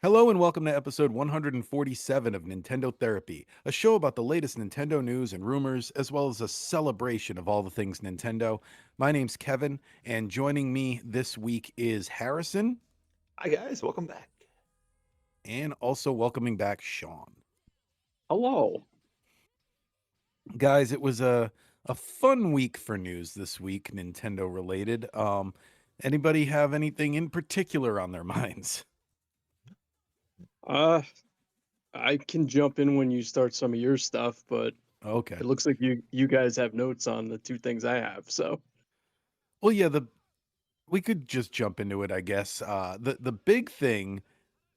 Hello and welcome to episode 147 of Nintendo Therapy, a show about the latest Nintendo news and rumors, as well as a celebration of all the things Nintendo. My name's Kevin, and joining me this week is Harrison, Hi guys, welcome back. and also welcoming back Sean. Hello. Guys, it was a fun week for news this week, Nintendo related. Anybody have anything in particular on their minds? Uh, I can jump in when you start some of your stuff, but Okay. it looks like you guys have notes on the two things I have. So, Well, yeah, the we could just jump into it, I guess. The big thing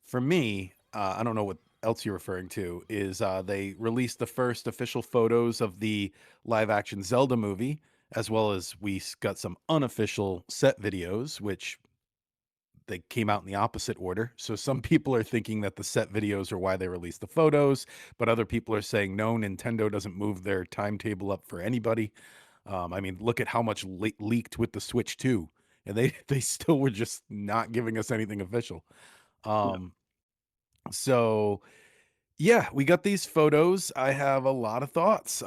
for me, I don't know what else you're referring to, is they released the first official photos of the live action Zelda movie, as well as got some unofficial set videos, which they came out in the opposite order. So some people are thinking that the set videos are why they released the photos, but other people are saying no, Nintendo doesn't move their timetable up for anybody. I mean, look at how much leaked with the Switch 2, and they still were just not giving us anything official. no. Um, so yeah, we got these photos. I have a lot of thoughts.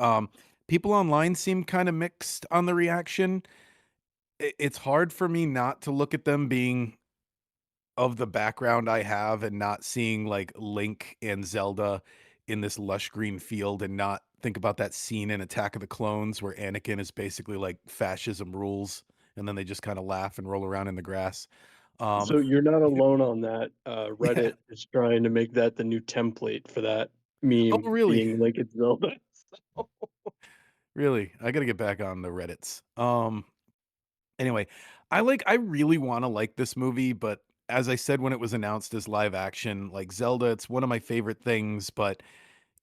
People online seem kind of mixed on the reaction. It's hard for me not to look at them being of the background I have and not seeing like Link and Zelda in this lush green field and not think about that scene in Attack of the Clones where Anakin is basically like fascism rules and then they just kind of laugh and roll around in the grass. Um So you're not alone on that. yeah. Reddit is trying to make that the new template for that Oh meme really? being like it's Zelda. So, Really? I got to get back on the Reddits. Anyway, I really want to like this movie, but as I said when it was announced as live action, like Zelda, it's one of my favorite things, but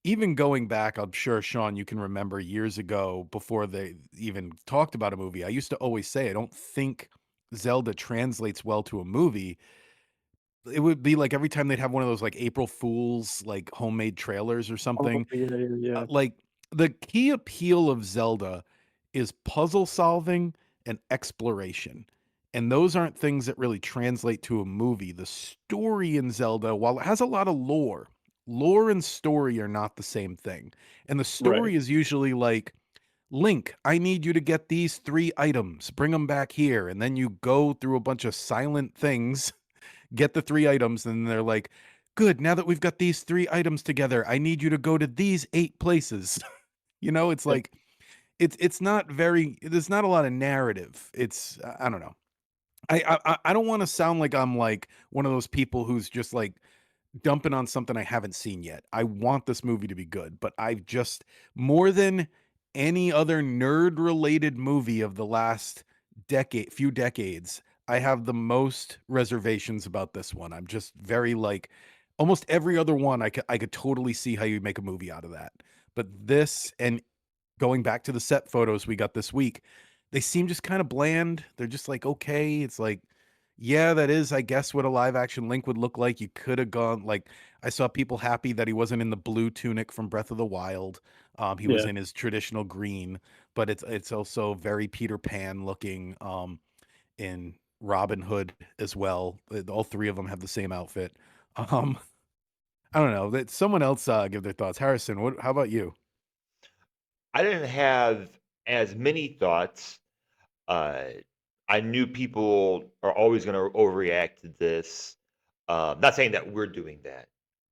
even going back, I'm sure, Sean, you can remember years ago before they even talked about a movie. I used to always say, I don't think Zelda translates well to a movie. It would be like every time they'd have one of those like April Fools, like homemade trailers or oh something. yeah, yeah, yeah. Like the key appeal of Zelda is puzzle solving and exploration. And those aren't things that really translate to a movie. The story in Zelda, while it has a lot of lore, lore and story are not the same thing. And the Right. story is usually like, Link, I need you to get these 3 items, bring them back here. And then you go through a bunch of silent things, get the 3 items, and they're like, good, now that we've got these 3 items together, I need you to go to these 8 places. It's Yep. like it's not very there's not a lot of narrative. It's I don't know. I don't want to sound like I'm like one of those people who's just like dumping on something I haven't seen yet. I want this movie to be good, but I've just more than any other nerd related movie of the last few decades, I have the most reservations about this one. I'm just very like almost every other one I could totally see how you make a movie out of that. But this and going back to the set photos we got this week, they seem just kind of bland. They're just like, okay, it's like, yeah, that is, I guess, what a live action Link would look like. You could have gone like I saw people happy that he wasn't in the blue tunic from Breath of the Wild. He was Yeah. in his traditional green, but it's also very Peter Pan looking in Robin Hood as well. All three of them have the same outfit. Um, I don't know. That someone else give their thoughts. Harrison, how about you? I didn't have as many thoughts. Uh, I knew people are always going to overreact to this. Not saying that we're doing that,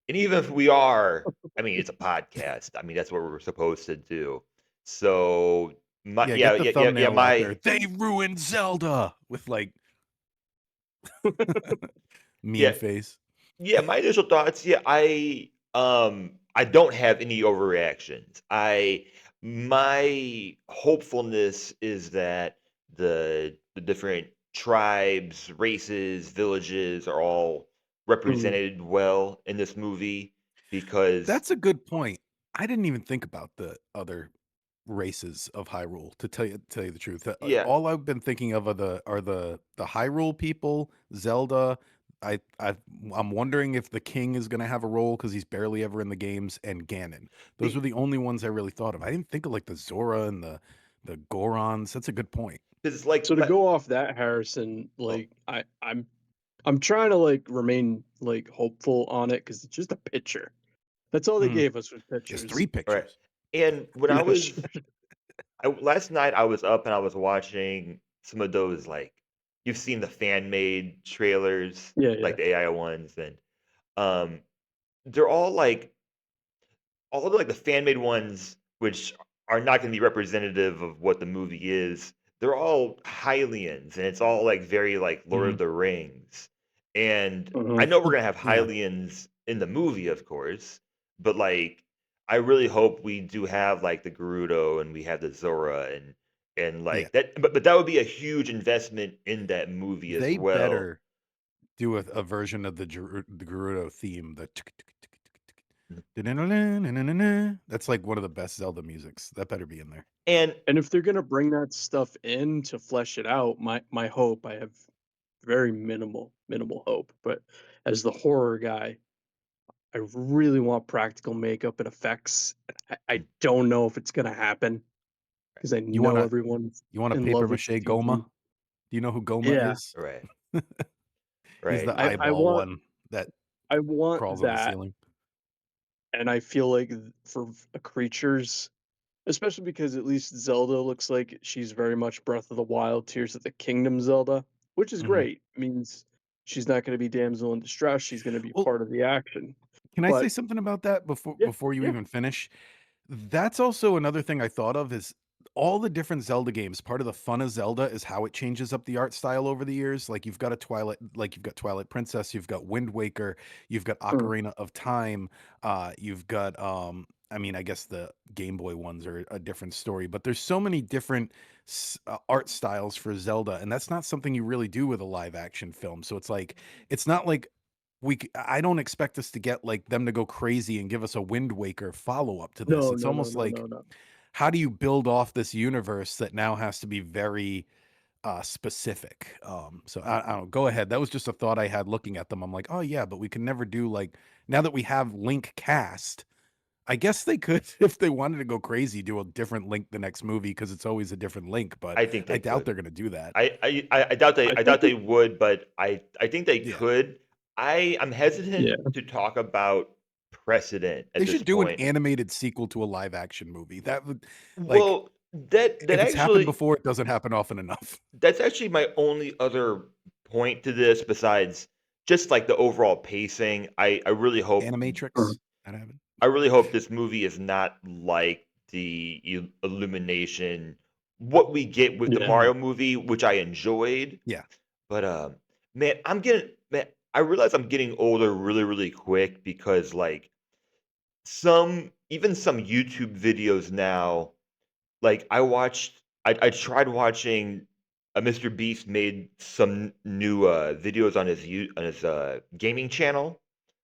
and even if we are, I mean, it's a podcast. I mean, that's what we're supposed to do. So, my Yeah, yeah, get the yeah, yeah, yeah. thumbnail out there. My They ruined Zelda with like meme yeah, face. yeah. My initial thoughts. Yeah, I don't have any overreactions. My hopefulness is that the different tribes, races, villages are all Mhm. represented well in this movie because That's a good point. I didn't even think about the other races of Hyrule, to tell you the truth. yeah, All I've been thinking of are the Hyrule people, Zelda. I I'm wondering if the king is going to have a role because he's barely ever in the games, and Ganon. Those were because the only ones I really thought of. I didn't think of like the Zora and the Gorons. That's a good point. it's like So to go off that, Harrison, oh, like I'm I'm trying to like remain like hopeful on it because it's just a picture. That's all they Mhm. gave us was Just pictures. 3 Right. pictures. And when I Yes. was last night, I was up and I was watching some of those, like you've seen the fan-made trailers, Yeah, like yeah. the AI ones, and, um, they're all the, like, the fan-made ones, which are not gonna be representative of what the movie is, they're all Hylians, and it's all, like, very, like, Lord of Mhm. the Rings, and I Mhm. know we're gonna have Yeah. Hylians in the movie, of course, but, like, I really hope we do have, like, the Gerudo and we have the Zora and, Yeah. like, that but that would be a huge investment in that movie as They well. better do a version of the Gerudo theme, the Mhm. that's like one of the best Zelda musics. That better be in there. And And if they're gonna bring that stuff in to flesh it out, my hope, I have very minimal hope, but as the horror guy, I really want practical makeup and effects. I don't know if it's gonna happen because I You know wanna everyone's you want a in paper love with mache Goma? CG. Do you know who Goma Yeah, is? right, He's right. the I eyeball want one that I want crawls on the that, ceiling. and I feel like for creatures, especially because at least Zelda looks like she's very much Breath of the Wild, Tears of the Kingdom Zelda, which is Mhm. great. Means she's not gonna be damsel in distress, she's gonna be Well, part of the action. can I say But something about that yeah, before you yeah. even finish? That's also another thing I thought of is all the different Zelda games, part of the fun of Zelda is how it changes up the art style over the years. You've got Twilight Princess, you've got Wind Waker, you've got Mm. Ocarina of Time, you've got I mean, I guess the Game Boy ones are a different story, but there's so many different art styles for Zelda, and that's not something you really do with a live action film. So it's like it's not like I don't expect us to get like them to go crazy and give us a Wind Waker follow up to this. No, It's no, no, almost no, no, like no. how do you build off this universe that now has to be very specific? So I don't know. Go ahead. That was just a thought I had looking at them. I'm like, oh yeah, but we can never do like now that we have Link cast. I guess they could, if they wanted to go crazy, do a different Link the next movie because it's always a different Link. But I think I they doubt could. they're going to do that. I I doubt think they it would, but I think they Yeah, could. I'm hesitant yeah. to talk about precedent they at this should do an point. animated sequel to a live action movie. That would like Well, that if it's happened actually before, it doesn't happen often enough. that's actually my only other point to this besides just like the overall pacing. Animatrix, that happened. I really hope this movie is not like the Illumination what we get with the Yeah. Mario movie, which I enjoyed. Yeah. But, man, I realize I'm getting older really, really quick because, like, some YouTube videos now, like, I tried watching Mr. Beast made some new, videos on his, gaming channel,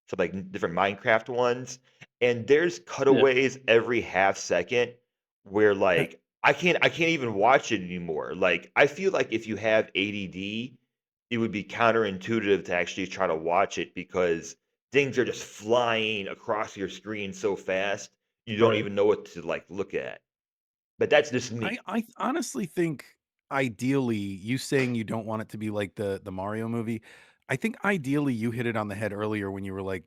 some, like, different Minecraft ones, and there's Yeah. cutaways every half second where, like, I can't even watch it anymore. Like, I feel like if you have ADD, it would be counterintuitive to actually try to watch it because things are just flying across your screen so fast, you don't Right. even know what to, like, look at. But that's just I me. I honestly think ideally, you saying you don't want it to be like the Mario movie, I think ideally you hit it on the head earlier when you were like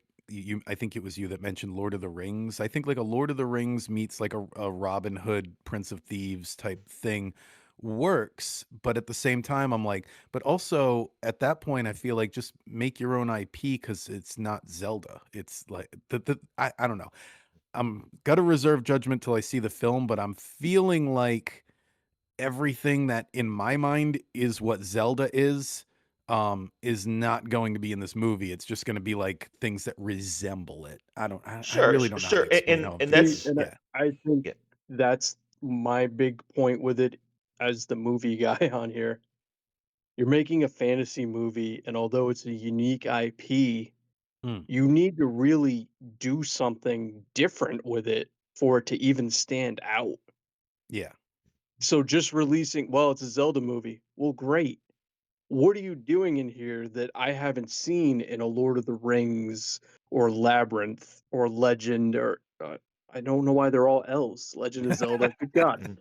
I think it was you that mentioned Lord of the Rings. I think like a Lord of the Rings meets like a Robin Hood, Prince of Thieves type thing works, but at the same time I'm like, but also at that point I feel like just make your own IP because it's not Zelda. It's like I don't know. I'm gotta reserve judgment till I see the film, but I'm feeling like everything that in my mind is what Zelda is not going to be in this movie. It's just gonna be like things that resemble it. I Sure, really don't know how to sure, explain how I'm and feeling. See, that's and Yeah. I think yeah, that's my big point with it as the movie guy on here. You're making a fantasy movie, and although it's a unique IP, Mm, you need to really do something different with it for it to even stand out. yeah. So just releasing, well, it's a Zelda movie. Well, great. What are you doing in here that I haven't seen in a Lord of the Rings or Labyrinth or Legend or I don't know why they're all L's. Legend of Zelda. Good God. mhm,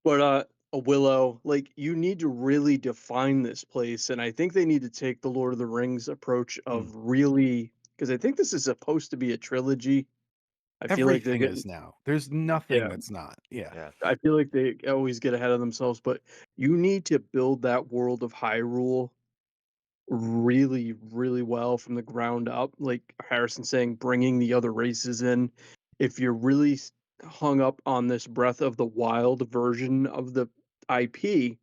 But a willow. Like, you need to really define this place, and I think they need to take the Lord of the Rings approach Mm. of really, because I think this is supposed to be a trilogy. I feel like they're Everything getting is now. There's nothing yeah, that's not. Yeah. Yeah. I feel like they always get ahead of themselves, but you need to build that world of Hyrule really, really well from the ground up. Like Harrison saying, bringing the other races in. If you're really hung up on this Breath of the Wild version of the IP,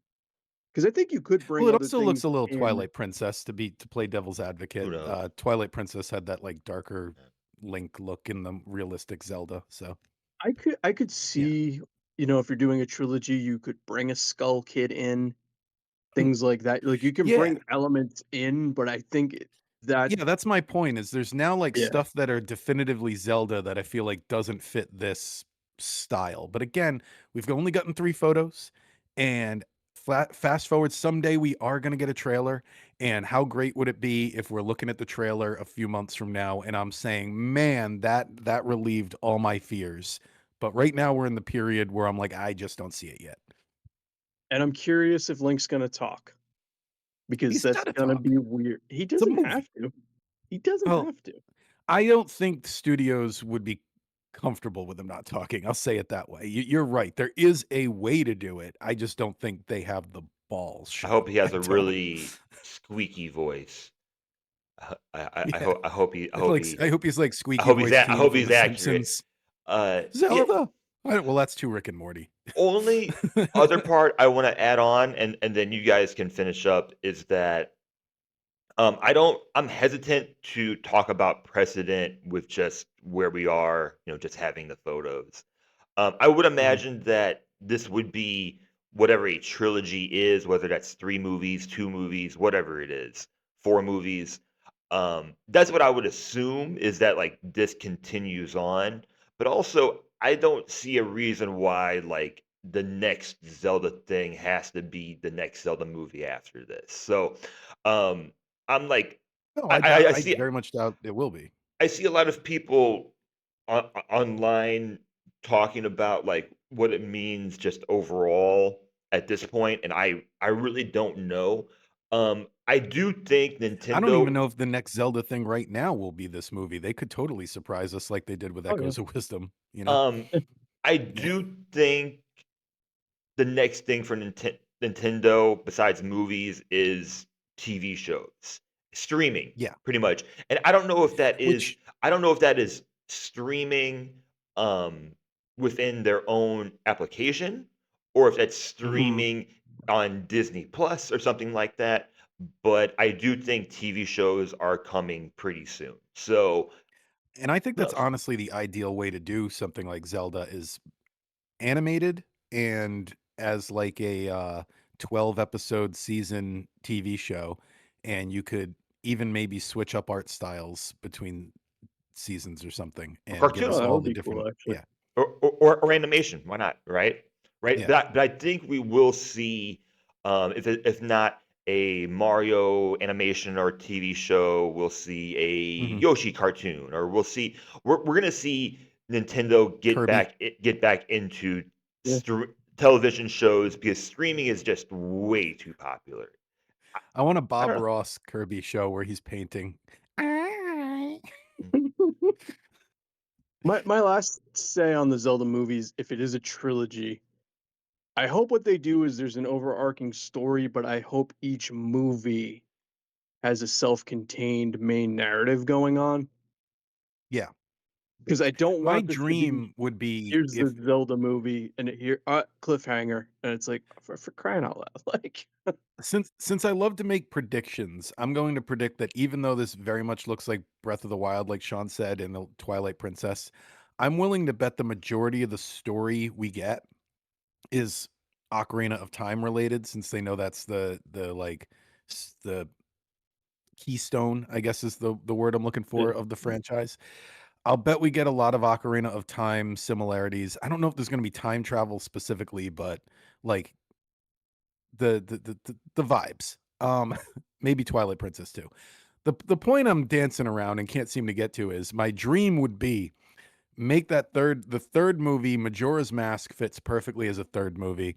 because I think you could Well, bring it other also looks things a little in. Twilight Princess to play devil's Who advocate. knows? Twilight Princess had that, like, darker Yeah. Link look in the realistic Zelda, so, I could yeah. see, if you're doing a trilogy, you could bring a Skull Kid in, Mm, things like that. Like you can yeah. bring elements in, but I think that Yeah, that's my point is there's now, like, yeah. stuff that are definitively Zelda that I feel like doesn't fit this style, but again, we've only gotten 3 photos, and fast forward, someday we are gonna get a trailer, and how great would it be if we're looking at the trailer a few months from now, and I'm saying, "Man, that relieved all my fears." But right now, we're in the period where I'm like, "I just don't see it yet." And I'm curious if Link's gonna talk, because He's that's gotta gonna talk. be weird. He It's a doesn't have movie. to. He doesn't Well, have to. I don't think studios would be comfortable with them not talking. I'll say it that way. You're right. There is a way to do it. I just don't think they have the balls, I hope Sean. he has I a don't. really squeaky voice. Yeah. I hope he's like squeaky voice I teen hope from he's The accurate. Simpsons. Yeah, Zelda. Well, that's too Rick and Morty. only other part I wanna add on, and then you guys can finish up, is that I'm hesitant to talk about precedent with just where we are, just having the photos. I would Mhm. imagine that this would be whatever a trilogy is, whether that's 3 movies, 2 movies, whatever it is, 4 movies. That's what I would assume is that, like, this continues on, but also, I don't see a reason why, like, the next Zelda thing has to be the next Zelda movie after this. So, um, I'm like No, I I see very much doubt it will be. I see a lot of people online talking about like what it means just overall at this point, and I really don't know. I do think I don't even Nintendo. know if the next Zelda thing right now will be this movie. They could totally surprise us like they did with Oh, yeah. Echoes of Wisdom, you know? Um, I do think the next thing for Nintendo besides movies is TV shows, streaming, Yeah. pretty much. And Which I don't know if that is streaming um, within their own application or if that's Mhm. streaming on Disney Plus or something like that. But I do think TV shows are coming pretty soon. So and I think who that's knows? honestly the ideal way to do something like Zelda is animated and as like a 12 episode season TV show, and you could even maybe switch up art styles between seasons or something Or and give Oh, us cartoon. that all would the be cool, different. actually. Yeah. Or animation, why not, right? Right, Yeah. but I think we will see, if not a Mario animation or TV show, we'll see a Hmm. Yoshi cartoon, or we're gonna see Nintendo Kirby. get back into Yeah. television shows because streaming is just way too popular. I I want a I Bob don't Ross Kirby show where he's painting. know. My last say on the Zelda movies, if it is a trilogy, I hope what they do is there's an overarching story, but I hope each movie has a self-contained main narrative going on, Yeah. because I don't My want this to be, dream would be "Here's the if Zelda movie, and here cliffhanger," and it's like, for crying out loud, like since I love to make predictions, I'm going to predict that even though this very much looks like Breath of the Wild, like Sean said, and the Twilight Princess, I'm willing to bet the majority of the story we get is Ocarina of Time related, since they know that's the like the keystone, I guess is the word I'm looking for yeah. of the franchise. I'll bet we get a lot of Ocarina of Time similarities. I don't know if there's going to be time travel specifically, but like the vibes. Maybe Twilight Princess too. The point I'm dancing around and can't seem to get to is my dream would be Make the third movie, Majora's Mask fits perfectly as a third movie.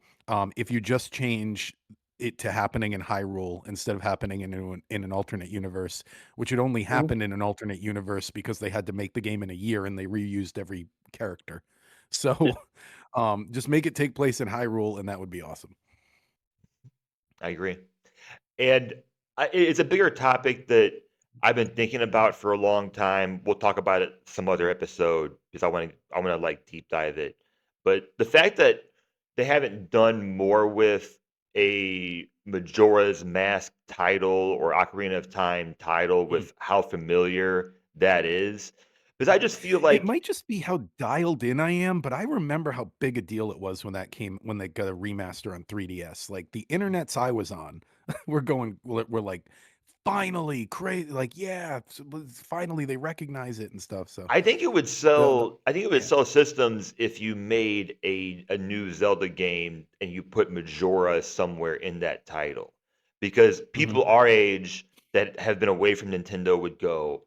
If you just change it to happening in Hyrule instead of happening in an alternate universe, which had only Mhm. happened in an alternate universe because they had to make the game in a year and they reused every character. So, Yeah, just make it take place in Hyrule, and that would be awesome. I agree. And it's a bigger topic that I've been thinking about for a long time. We'll talk about it some other episode because I want to like deep dive it. But the fact that they haven't done more with a Majora's Mask title or Ocarina of Time title Mm. with how familiar that is, because I just feel It like might just be how dialed in I am, but I remember how big a deal it was when they got a remaster on 3DS. Like the internets I was on, we're like, finally, crazy, like yeah, finally they recognize it and stuff. So I think it would the sell I think it would yeah. sell systems if you made a new Zelda game and you put Majora somewhere in that title. Because Hmm. people our age that have been away from Nintendo would go,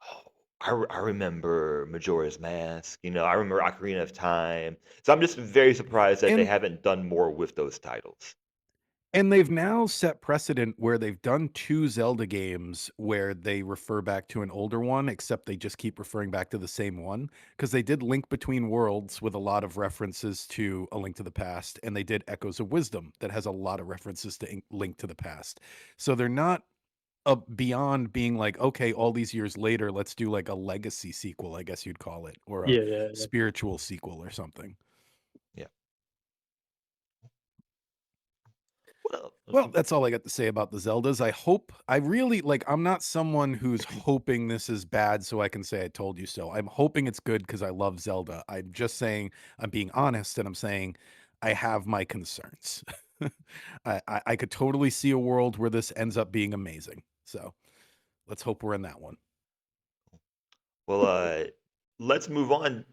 "Oh, I remember Majora's Mask, I remember Ocarina of Time." So I'm just very surprised that they And haven't done more with those titles. they've now set precedent where they've done 2 Zelda games where they refer back to an older one, except they just keep referring back to the same one. Because they did Link Between Worlds with a lot of references to A Link to the Past, and they did Echoes of Wisdom that has a lot of references to Link to the Past. So they're not, beyond being like, "Okay, all these years later, let's do, like, a legacy sequel," I guess you'd call it, or a yeah, yeah, yeah. spiritual sequel or something. Yeah. Well, Well, that's all I got to say about the Zeldas. I really like, I'm not someone who's hoping this is bad so I can say I told you so. I'm hoping it's good because I love Zelda. I'm just saying, I'm being honest and I'm saying I have my concerns. I could totally see a world where this ends up being amazing. So let's hope we're in that one. Well, let's move on.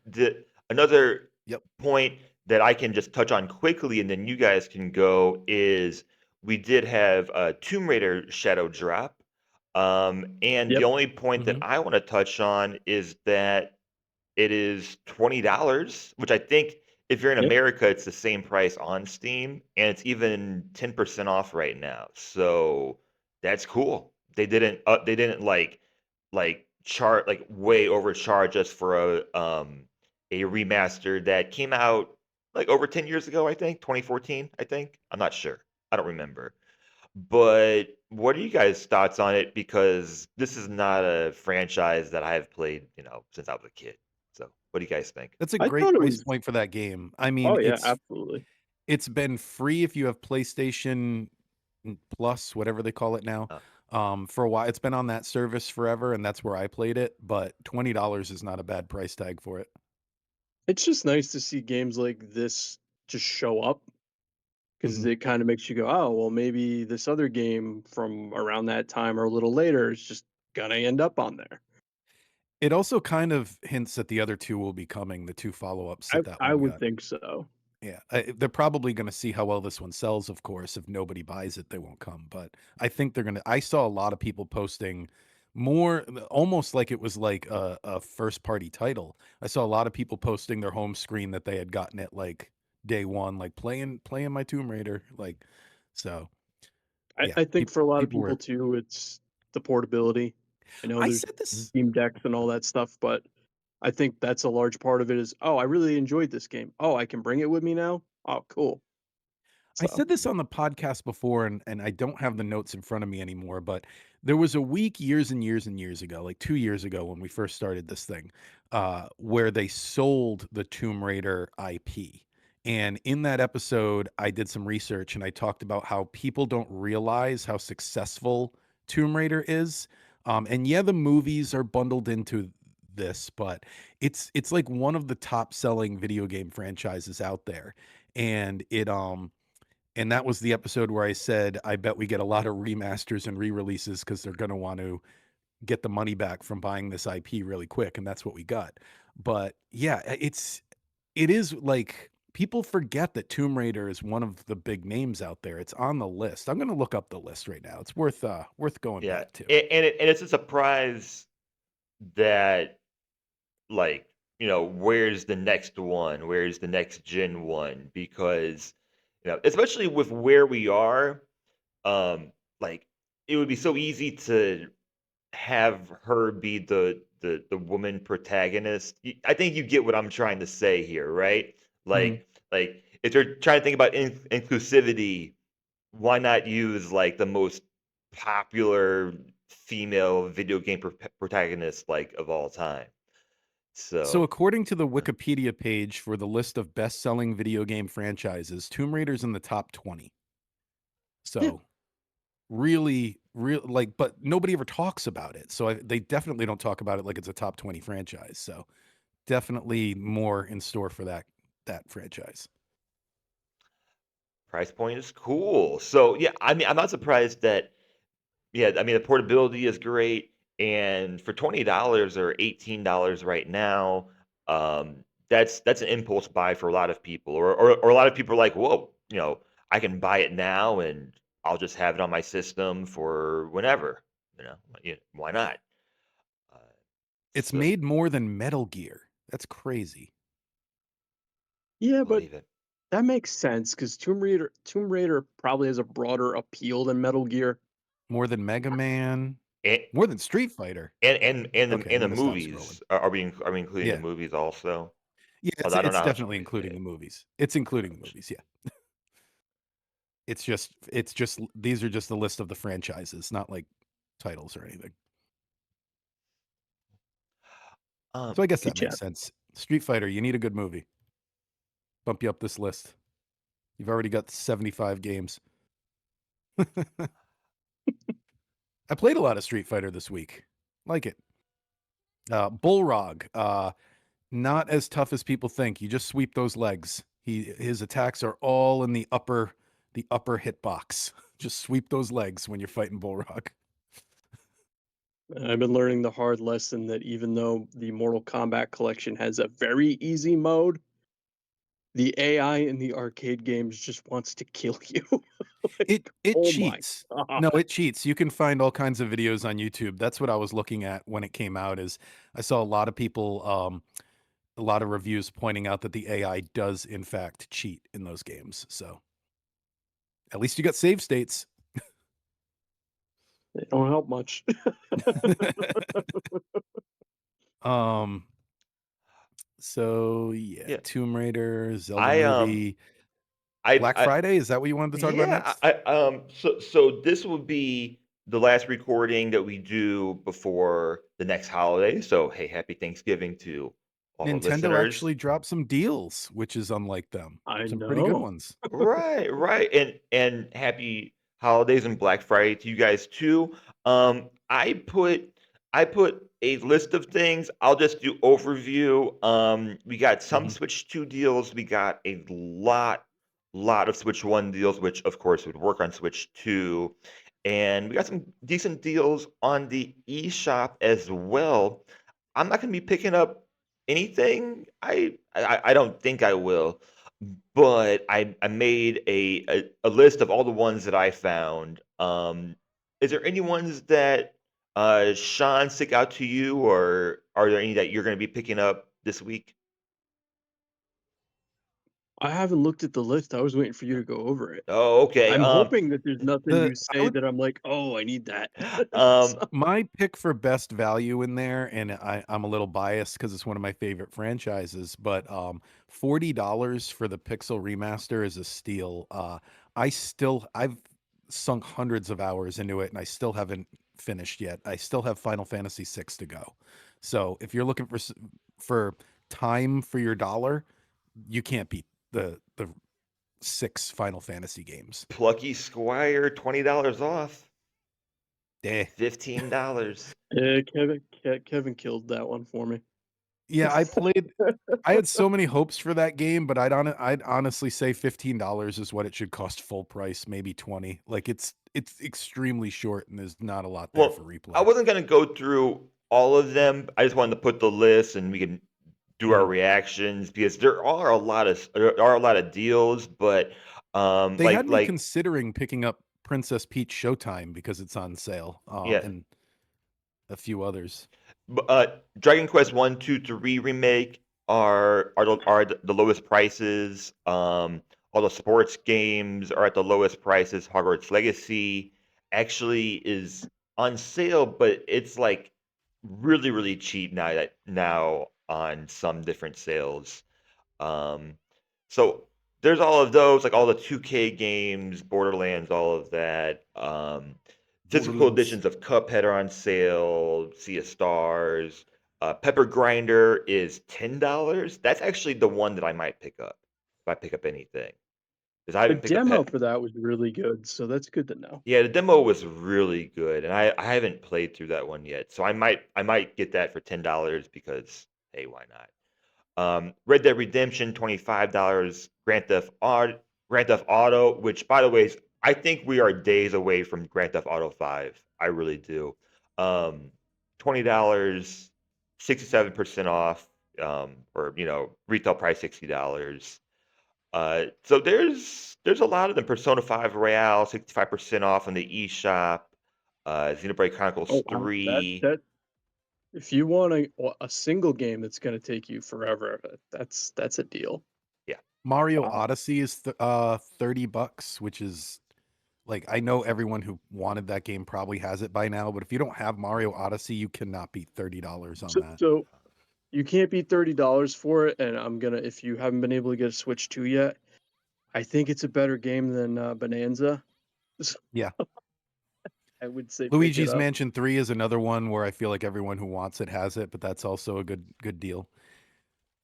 Another Yep. point that I can just touch on quickly, and then you guys can go, is we did have a Tomb Raider Shadow drop. And the Yep. only point that Hmm. I want to touch on is that it is $20, which I think if you're in Yep. America, it's the same price on Steam, and it's even 10% off right now. So that's cool. They didn't like chart like way overcharge us for a remaster that came out like over 10 years ago, I think, 2014, I think. I'm not sure. I don't remember. But what are you guys' thoughts on it? Because this is not a franchise that I have played, since I was a kid. So, what do you guys think? That's a I thought great it price was. point for that game. I mean, Oh yeah, absolutely. it's been free if you have PlayStation Plus, whatever they call it now. Uh, For a while, it's been on that service forever, and that's where I played it. But $20 is not a bad price tag for it. It's just nice to see games like this just show up because Mhm. it kind of makes you go, oh, well, maybe this other game from around that time or a little later is just gonna end up on there. It also kind of hints that the other two will be coming, the two follow-ups that I one would got. think so. Yeah, they're probably gonna see how well this one sells, of course. If nobody buys it, they won't come, but I think they're gonna I saw a lot of people posting more almost like it was like a first party title. I saw a lot of people posting their home screen that they had gotten it, like, day 1, like, playing my Tomb Raider, like, so, yeah, I think for a lot of people people were too, it's the portability. I know I there's said this Steam decks and all that stuff, but I think that's a large part of it is, oh, I really enjoyed this game. Oh, I can bring it with me now. Oh, cool. I So said this on the podcast before, and I don't have the notes in front of me anymore, but there was a week years and years and years ago, like 2 years ago when we first started this thing, where they sold the Tomb Raider IP. And in that episode, I did some research and I talked about how people don't realize how successful Tomb Raider is. And yeah, the movies are bundled into this, but it's like one of the top selling video game franchises out there. And and that was the episode where I said, "I bet we get a lot of remasters and re-releases because 'cause they're gonna want to get the money back from buying this IP really quick," and that's what we got. But, yeah, it is like people forget that Tomb Raider is one of the big names out there. It's on the list. I'm gonna look up the list right now. It's worth going yeah, back to. and it's a surprise that like where's the next one? Where's the next gen one? Because, especially with where we are, um, like it would be so easy to have her be the woman protagonist. I think you get what I'm trying to say here, right? Mhm. Like if you're trying to think about inclusivity, why not use like the most popular female video game protagonist like of all time? So, So, according to the Wikipedia page for the list of best-selling video game franchises, Tomb Raider's in the top 20. Yeah. So, really, real like, but nobody ever talks about it. So, they definitely don't talk about it like it's a top 20 franchise. So, definitely more in store for that franchise. price point is cool. So, yeah, I mean, I'm not surprised that yeah, I mean, the portability is great, and for $20 or $18 right now, that's an impulse buy for a lot of people, or a lot of people are like, "Whoa, I can buy it now, and I'll just have it on my system for whenever." Why not? Uh, It's so made more than Metal Gear. That's crazy. Yeah, but believe it, that makes sense because Tomb Raider probably has a broader appeal than Metal Gear. More than Mega Man, and more than Street Fighter. and Okay, the now the sound's scrolling. movies are we including the Yeah. movies also? Yeah, Although I don't it's know how much definitely movies we including made. the movies. It's including the movies, yeah. It's just these are just the list of the franchises, not like titles or anything. Um, So I guess Hey, that makes chat. sense. Street Fighter, you need a good movie. Bump you up this list. You've already got 75 games. I played a lot of Street Fighter this week. Like it. Bullrog, not as tough as people think. You just sweep those legs. His attacks are all in the upper hitbox. Just sweep those legs when you're fighting Bullrog. I've been learning the hard lesson that even though the Mortal Kombat collection has a very easy mode, the AI in the arcade games just wants to kill you. It Like, it oh my cheats. No, god. it cheats. You can find all kinds of videos on YouTube. That's what I was looking at when it came out is I saw a lot of people a lot of reviews pointing out that the AI does in fact cheat in those games. So, at least you got save states. They don't help much. um so yeah, yeah, Tomb Raider, Zelda I movie, Black I Friday, is that what you wanted to talk about yeah, next? so this will be the last recording that we do before the next holiday. So hey, happy Thanksgiving to all our Nintendo listeners. actually dropped some deals, which is unlike them. I Some pretty good know. ones. Right, right. And happy holidays and Black Friday to you guys too. I put a list of things. I'll just do overview. We got some Mhm. Switch 2 deals. We got a lot of Switch 1 deals, which of course would work on Switch 2. And we got some decent deals on the eShop as well. I'm not going to be picking up anything. I don't think I will, but I made a list of all the ones that I found. Is there any ones that Sean stick out to you, or are there any that you're going to be picking up this week? I haven't looked at the list. I was waiting for you to go over it. Oh, okay. I'm hoping that there's nothing The you I say would that I'm like, "Oh, I need that." um, So My pick for best value in there, and I'm a little biased because it's one of my favorite franchises, but $40 for the Pixel remaster is a steal. I've sunk hundreds of hours into it, and I still haven't finished yet. I still have Final Fantasy VI to go. So if you're looking for time for your dollar, you can't beat the six Final Fantasy games. Plucky Squire, $20 off, Eh. $15. yeah, Kevin killed that one for me. Yeah, I had so many hopes for that game, but I'd honestly say $15 is what it should cost full price, maybe 20. Like it's extremely short and there's not a lot there for Well, I replay. wasn't going to go through all of them. I just wanted to put the list, and we can do our Mhm. reactions because there are a lot of deals, but They like had me like considering picking up Princess Peach Showtime because it's on sale, yeah, and a few others. Dragon Quest 1, 2, 3 remake are the lowest prices. All the sports games are at the lowest prices. Hogwarts Legacy actually is on sale, but it's like really, really cheap now on some different sales. Um, so there's all of those, like all the 2K games, Borderlands, all of that. Physical Borderlands. editions of Cuphead are on sale. Sea of Stars. Pepper Grinder is $10. That's actually the one that I might pick up if I pick up anything, because I The haven't picked up demo Pet. for that was really good, so that's good to know. Yeah, the demo was really good, and I haven't played through that one yet, so I might get that for $10 because hey, why not? Red Dead Redemption, $25. Grand Theft Auto, which by the way, I think we are days away from Grand Theft Auto 5. I really do. $20, 67% off, or retail price $60. So there's a lot of them. Persona 5 Royale, 65% off on the eShop. Xenoblade Chronicles Oh wow, that 3. that if you want a single game that's gonna take you forever, that's a deal. Yeah. Mario Wow. Odyssey is $30, which is like I know everyone who wanted that game probably has it by now, but if you don't have Mario Odyssey, you cannot beat $30 on that. So you can't beat $30 for it, and I'm gonna if you haven't been able to get a Switch 2 yet, I think it's a better game than Bonanza. So Yeah. I would say pick it Luigi's up. Mansion 3 is another one where I feel like everyone who wants it has it, but that's also a good deal.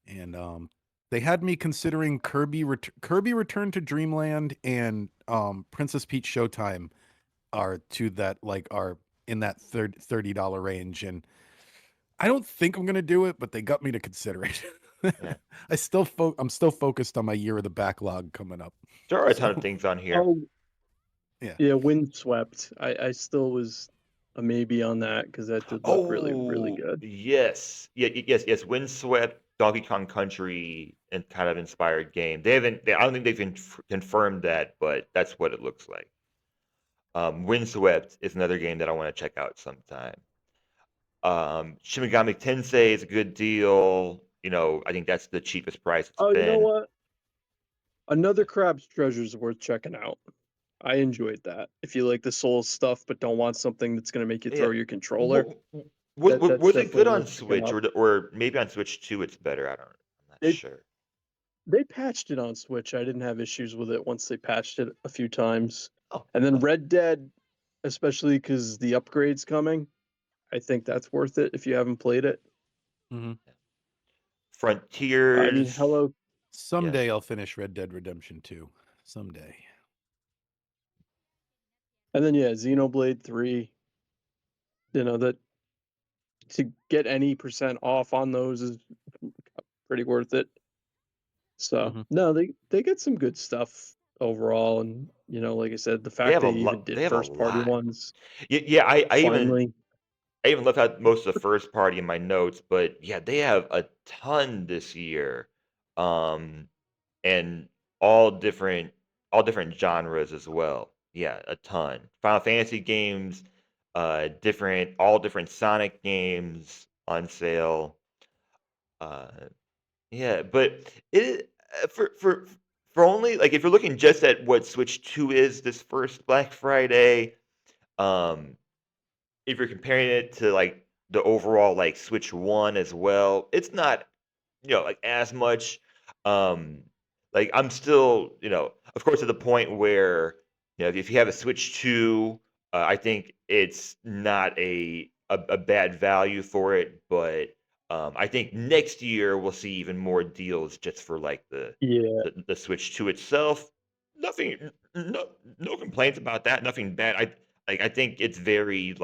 And they had me considering Kirby Return to Dreamland and Princess Peach Showtime are two that like are in that $30 range, and I don't think I'm gonna do it, but they got me to consider it. Yeah. I'm still focused on my year of the backlog coming up. There are a ton So of things on here. Oh, yeah. yeah, Windswept. I still was a maybe on that because that did look really, really Oh, good. yes. Yeah, yes, yes. Windswept, Donkey Kong Country, and kind of inspired game. I don't think they've confirmed that, but that's what it looks like. Windswept is another game that I want to check out sometime. Shin Megami Tensei is a good deal. I think that's the cheapest price it's Oh, you know been. what? Another Crab's Treasure is worth checking out. I enjoyed that. If you like the Souls stuff but don't want something that's gonna make you Yeah. throw your controller, Wa- that's Was it good definitely on worth picking Switch, up. or maybe on Switch 2 it's better? I'm not They sure. they patched it on Switch. I didn't have issues with it once they patched it a few times. Oh, And then okay. Red Dead, especially because the upgrade's coming, I think that's worth it if you haven't played it. Mhm. I mean, Frontiers. hello. Yeah. Someday I'll finish Red Dead Redemption 2. Someday. And then yeah, Xenoblade 3, that to get any percent off on those is pretty worth it. So Mhm. no, they get some good stuff overall, and like I said, the They fact have a they even lot. They did have a first party lot. ones Yeah, finally. I even left out most of the first party in my notes, but yeah, they have a ton this year. Um, and all different all different genres as well. Yeah, a ton. Final Fantasy games, all different Sonic games on sale. Uh, yeah, but for only like if you're looking just at what Switch 2 is this first Black Friday, um, if you're comparing it to like the overall like Switch 1 as well, it's not like as much. Um, like I'm still, of course, at the point where if you have a Switch 2, I think it's not a bad value for it, but I think next year we'll see even more deals just for like the Yeah, the Switch 2 itself. Nothing, no complaints about that. Nothing bad. I think it's very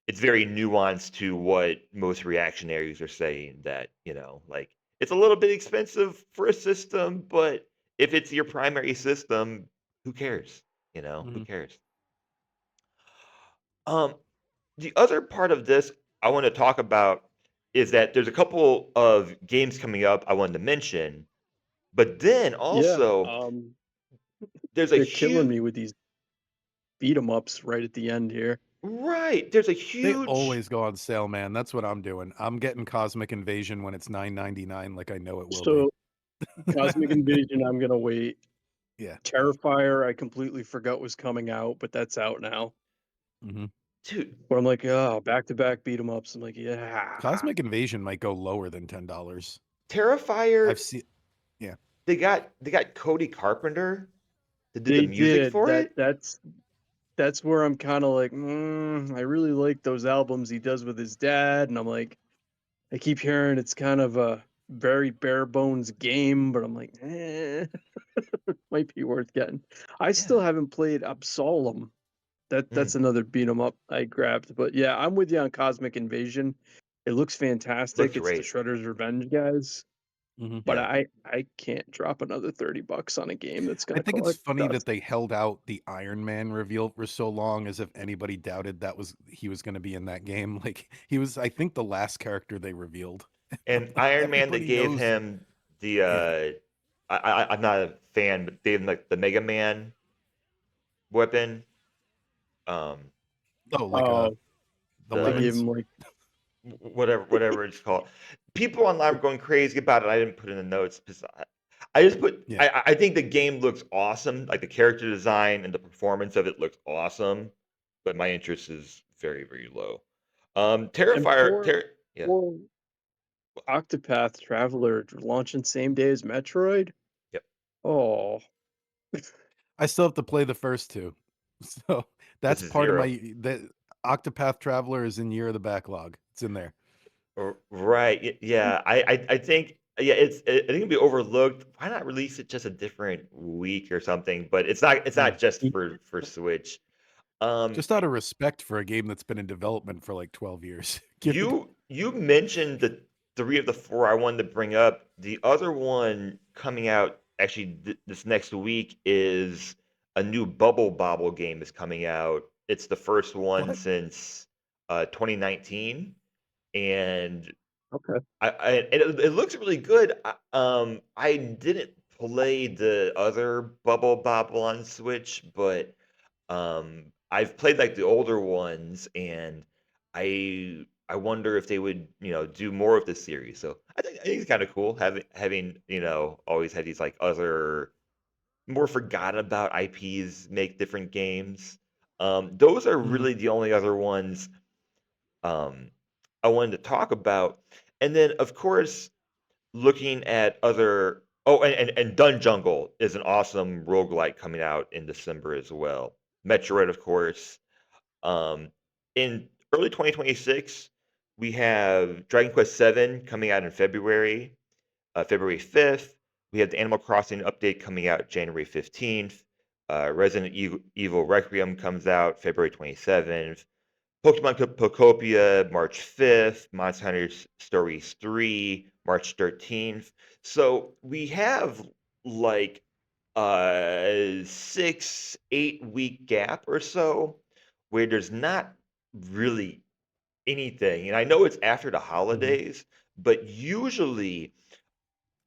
nuanced to what most reactionaries are saying, that like it's a little bit expensive for a system, but if it's your primary system, who cares? Who Mhm. cares? um the other part of this I want to talk about is that there's a couple of games coming up I wanted to mention, but then yeah. also there's a They're killing huge me with these beat 'em ups right at the end here. Right. There's a They huge always go on sale, man. That's what I'm doing. I'm getting Cosmic Invasion when it's 9.99, like I know it will be. So Cosmic Invasion, I'm gonna wait. Yeah. Terrifier, I completely forgot was coming out, but that's out now. Mhm. dude, Where I'm like, oh, back to back beat 'em ups. I'm like, yeah. Cosmic Invasion might go lower than $10. Terrifier, I've seen yeah. they got Cody Carpenter to do the They music did. for it. That's where I'm kind of like, I really like those albums he does with his dad, and I'm like, I keep hearing it's kind of a very bare bones game, but I'm like, might be worth getting. I still Yeah, haven't played Absolem. That's mm, another beat 'em up I grabbed. But yeah, I'm with you on Cosmic Invasion. It looks looks fantastic. It's the great. Shredder's Revenge guys. Mhm. But Yeah, I can't drop another $30 on a game that's I gonna think it's collect funny that dust. they held out the Iron Man reveal for so long as if anybody doubted he was gonna be in that game. Like, he was, I think, the last character they revealed. I'm and like, Iron Man, they everybody gave knows. him the Yeah. I'm not a fan, but they gave him like the Mega Man weapon. Um, Oh, like, Oh, the they gave the lemons? him like whatever it's called. People online were going crazy about it. I didn't put in the notes because I just put. Yeah. I think the game looks awesome. Like the character design and the performance of it looks awesome, but my interest is very very low. and Terrifier, yeah, poor Octopath Traveler launching same day as Metroid. yep. Oh, I still have to play the first 2. So, This that's is part of zero. the Octopath Traveler is in Year of the Backlog. It's in there. Right. Yeah. I think yeah. I think it'll be overlooked. Why not release it just a different week or something? But it's not Mm. just for Switch. Um, Just out of respect for a game that's been in development for, like, 12 years. Give it You mentioned the 3 of the 4 I wanted to bring up. The other one coming out actually this next week is a new Bubble Bobble game is coming out. It's the first one what? since 2019, and okay. it looks really good. I didn't play the other Bubble Bobble on Switch, but I've played, like, the older ones, and I wonder if they would, do more of this series, so I think it's kinda cool having, always had these, like, other more forgotten about IPs make different games. Those are Mhm. really the only other ones, um, I wanted to talk about, and then, of course, looking at other and Dun Jungle is an awesome roguelike coming out in December as well. Metroid, of course. Um, in early 2026, we have Dragon Quest VII coming out in February, February 5th. We have the Animal Crossing update coming out January 15th. Resident Evil Requiem comes out February 27th. Pokemon Pocopia, March 5th. Monster Hunter Stories 3, March 13th. So we have like a 6, 8 week gap or so where there's not really anything. And I know it's after the Mhm. holidays, but usually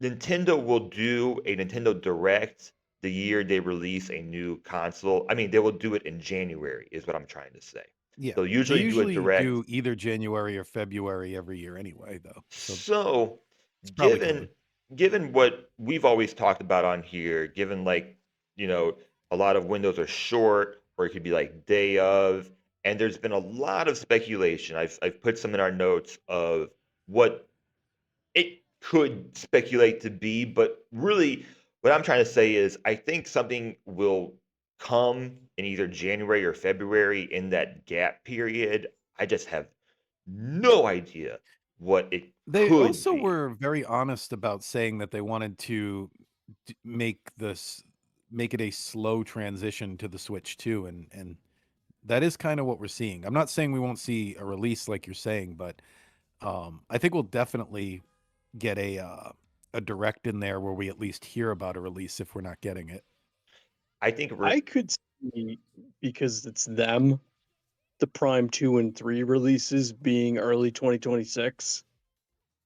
Nintendo will do a Nintendo Direct the year they release a new console. I mean, they will do it in January, is what I'm trying to say. Yeah. They'll They usually do a usually direct. do either January or February every year anyway, though, so So, it's probably given coming. given what we've always talked about on here, given like, a lot of windows are short or it could be like day of, and there's been a lot of speculation. I've put some in our notes of what it could speculate to be, but really, what I'm trying to say is I think something will come in either January or February in that gap period. I just have no idea what it They could also be. were very honest about saying that they wanted to make it a slow transition to the Switch too, and that is kinda what we're seeing. I'm not saying we won't see a release like you're saying, but, I think we'll definitely get a direct in there where we at least hear about a release if we're not getting it. I think I could see, because it's them, the Prime 2 and 3 releases being early 2026,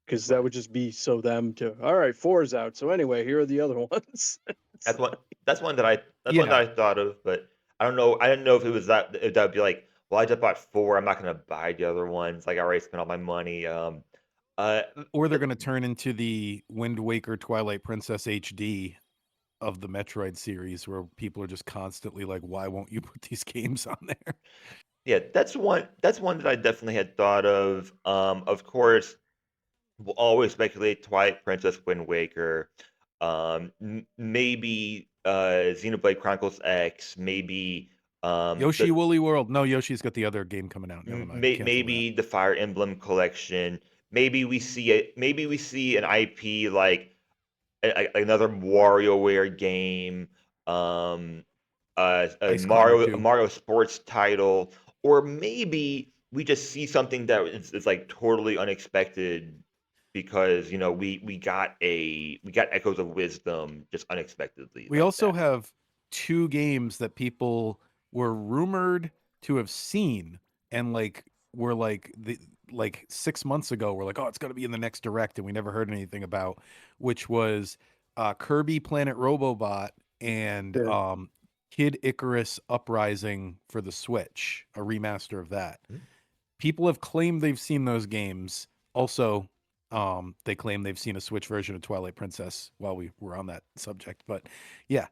because that right. would just be so them to, all right, 4 is out. So anyway, here are the other ones. It's That's one that I Yeah. thought of, but I don't know. I didn't know if it was that if that would be like well, I just bought 4. I'm not gonna buy the other ones. Like I already spent all my money. Uh, Or they're but gonna turn into the Wind Waker Twilight Princess HD of the Metroid series where people are just constantly like, "Why won't you put these games on there?" yeah, That's one that I definitely had thought of. Of course, we'll always speculate Twilight Princess, Wind Waker, maybe Xenoblade Chronicles X, maybe Yoshi the Woolly World. No, Yoshi's got the other game coming out. Never mind. Cancel that. maybe the Fire Emblem collection. Maybe we see an IP like another WarioWare game, um, Ice Climber A 2. Mario sports title, or maybe we just see something that is like totally unexpected because we got Echoes of Wisdom just unexpectedly We like also that. have 2 games that people were rumored to have seen and were like 6 months ago we're like, "Oh, it's going to be in the next direct," and we never heard anything about, which was Kirby Planet Robobot and Yeah. Kid Icarus Uprising for the Switch, a remaster of that. Mhm. People have claimed they've seen those games. Also, they claim they've seen a Switch version of Twilight Princess while we were on that subject. But yeah,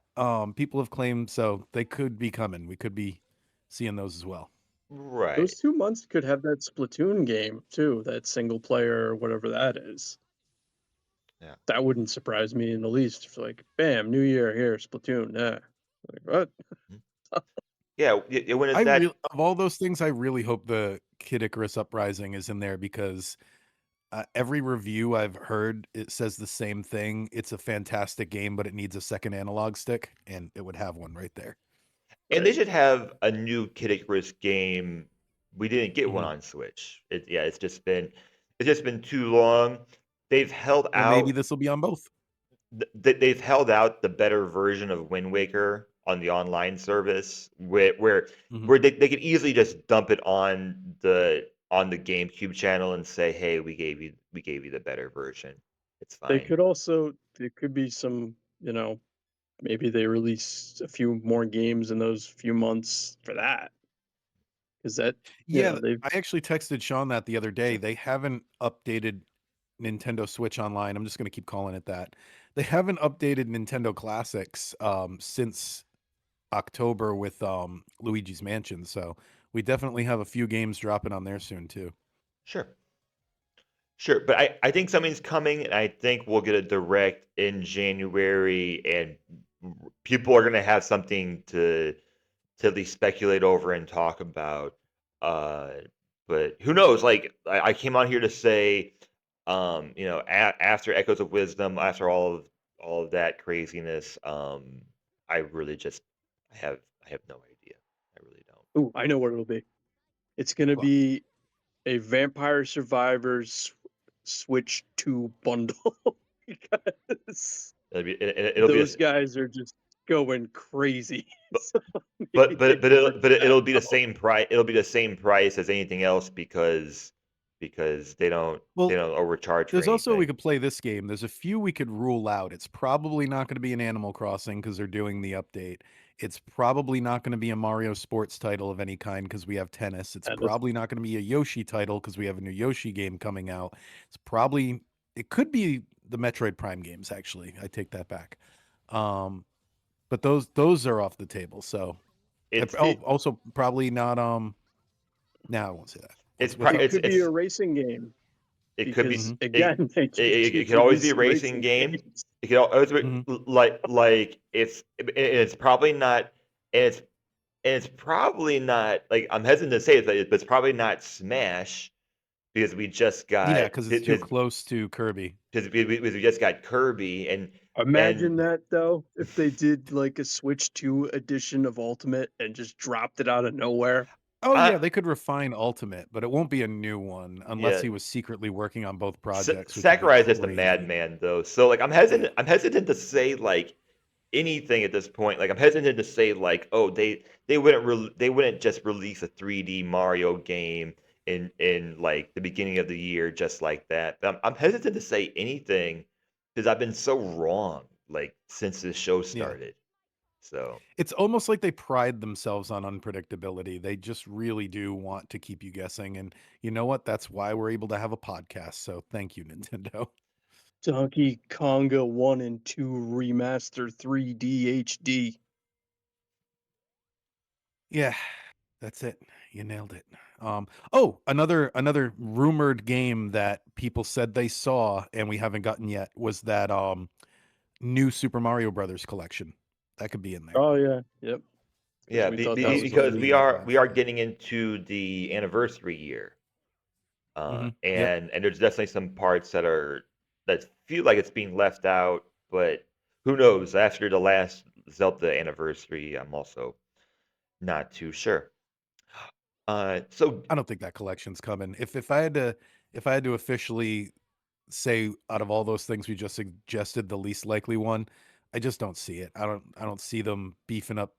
people have claimed so they could be coming. We could be seeing those as well. Right. Those 2 months could have that Splatoon game too, that single player, whatever that is. Yeah. That wouldn't surprise me in the least. It's like, bam, new year, here, Splatoon. Yeah. Like, what? Mhm. Yeah. When I is that? really of all those things, I really hope the Kid Icarus Uprising is in there because every review I've heard it says the same thing. It's a fantastic game, but it needs a second analog stick, and it would have one right there. And they Right. should have a new Kid Icarus game. We didn't get one Mhm. on Switch. It's just been too long. They've held Well, maybe out this will be on both. they've held out the better version of Wind Waker on the online service Mhm. where they could easily just dump it on the GameCube channel and say, "Hey, we gave you the better version. It's They fine." could also there could be some, maybe they release a few more games in those few months for that. Because that, Yeah, they've I actually texted Sean that the other day. Sure. They haven't updated Nintendo Switch Online. I'm just gonna keep calling it that. They haven't updated Nintendo Classics since October with Luigi's Mansion. So we definitely have a few games dropping on there soon too. Sure. Sure, but I think something's coming, and I think we'll get a direct in January, and people are gonna have something to at least speculate over and talk about. Uh, but who knows? Like I came on here to say, after Echoes of Wisdom, after all of that craziness, I really just I have no idea. I really don't. ooh, I know what it'll be. It's gonna Well, be a Vampire Survivors Switch 2 bundle because It'll be those guys are just going crazy. a, So maybe they bridge that it'll be the out. same price. It'll be the same price as anything else because they well, don't overcharge for there's also we anything. could play this game. There's a few we could rule out. It's probably not going to be an Animal Crossing because they're doing the update. It's probably not going to be a Mario Sports title of any kind because we have tennis. It's And it's probably not going to be a Yoshi title because we have a new Yoshi game coming out. It could be the Metroid Prime games actually. I take that back. Um, but those are off the table. So It's also probably not no, I won't say that. What's up? it could be a racing game it could be because, Mhm. again, they just it keep could always be a releasing racing racing game. games. It could always be Mhm. it's probably not and it's probably not like I'm hesitant to say it, but it's probably not Smash because we just Yeah, got because it's too close to Kirby. we just got Kirby Imagine and that though, if they did like a Switch 2 edition of Ultimate and just dropped it out of nowhere. Oh, I yeah, they could refine Ultimate, but it won't be a new one unless yeah. he was secretly working on both projects, which would be Sakurai is just a crazy. madman though. So like Yeah. I'm hesitant to say like anything at this point. Like I'm hesitant to say like, oh, they wouldn't just release a 3D Mario game in like the beginning of the year just like that. I'm hesitant to say anything because I've been so wrong like since this show Yeah. started. So, It's almost like they pride themselves on unpredictability. They just really do want to keep you guessing, and you know what? That's why we're able to have a podcast, so thank you, Nintendo. Donkey Konga 1 and 2 Remaster 3D HD. Yeah, that's it. You nailed it. Oh, another rumored game that people said they saw and we haven't gotten yet was that new Super Mario Brothers collection. That could be in there. Oh, yeah. Yep. Because yeah, we thought that was a because Basically we leak. a are getting into the anniversary year. Yep. And there's definitely some parts that feel like it's being left out, but who knows? After the last Zelda anniversary, I'm also not too sure. So I don't think that collection's coming. If I had to officially say out of all those things we just suggested the least likely one, I just don't see it. I don't see them beefing up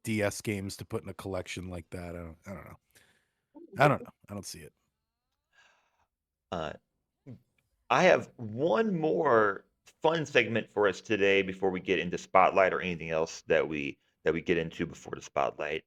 DS games to put in a collection like that. I don't know. I don't know. I don't see it. uh, I have one more fun segment for us today before we get into spotlight or anything else that we get into before the spotlight.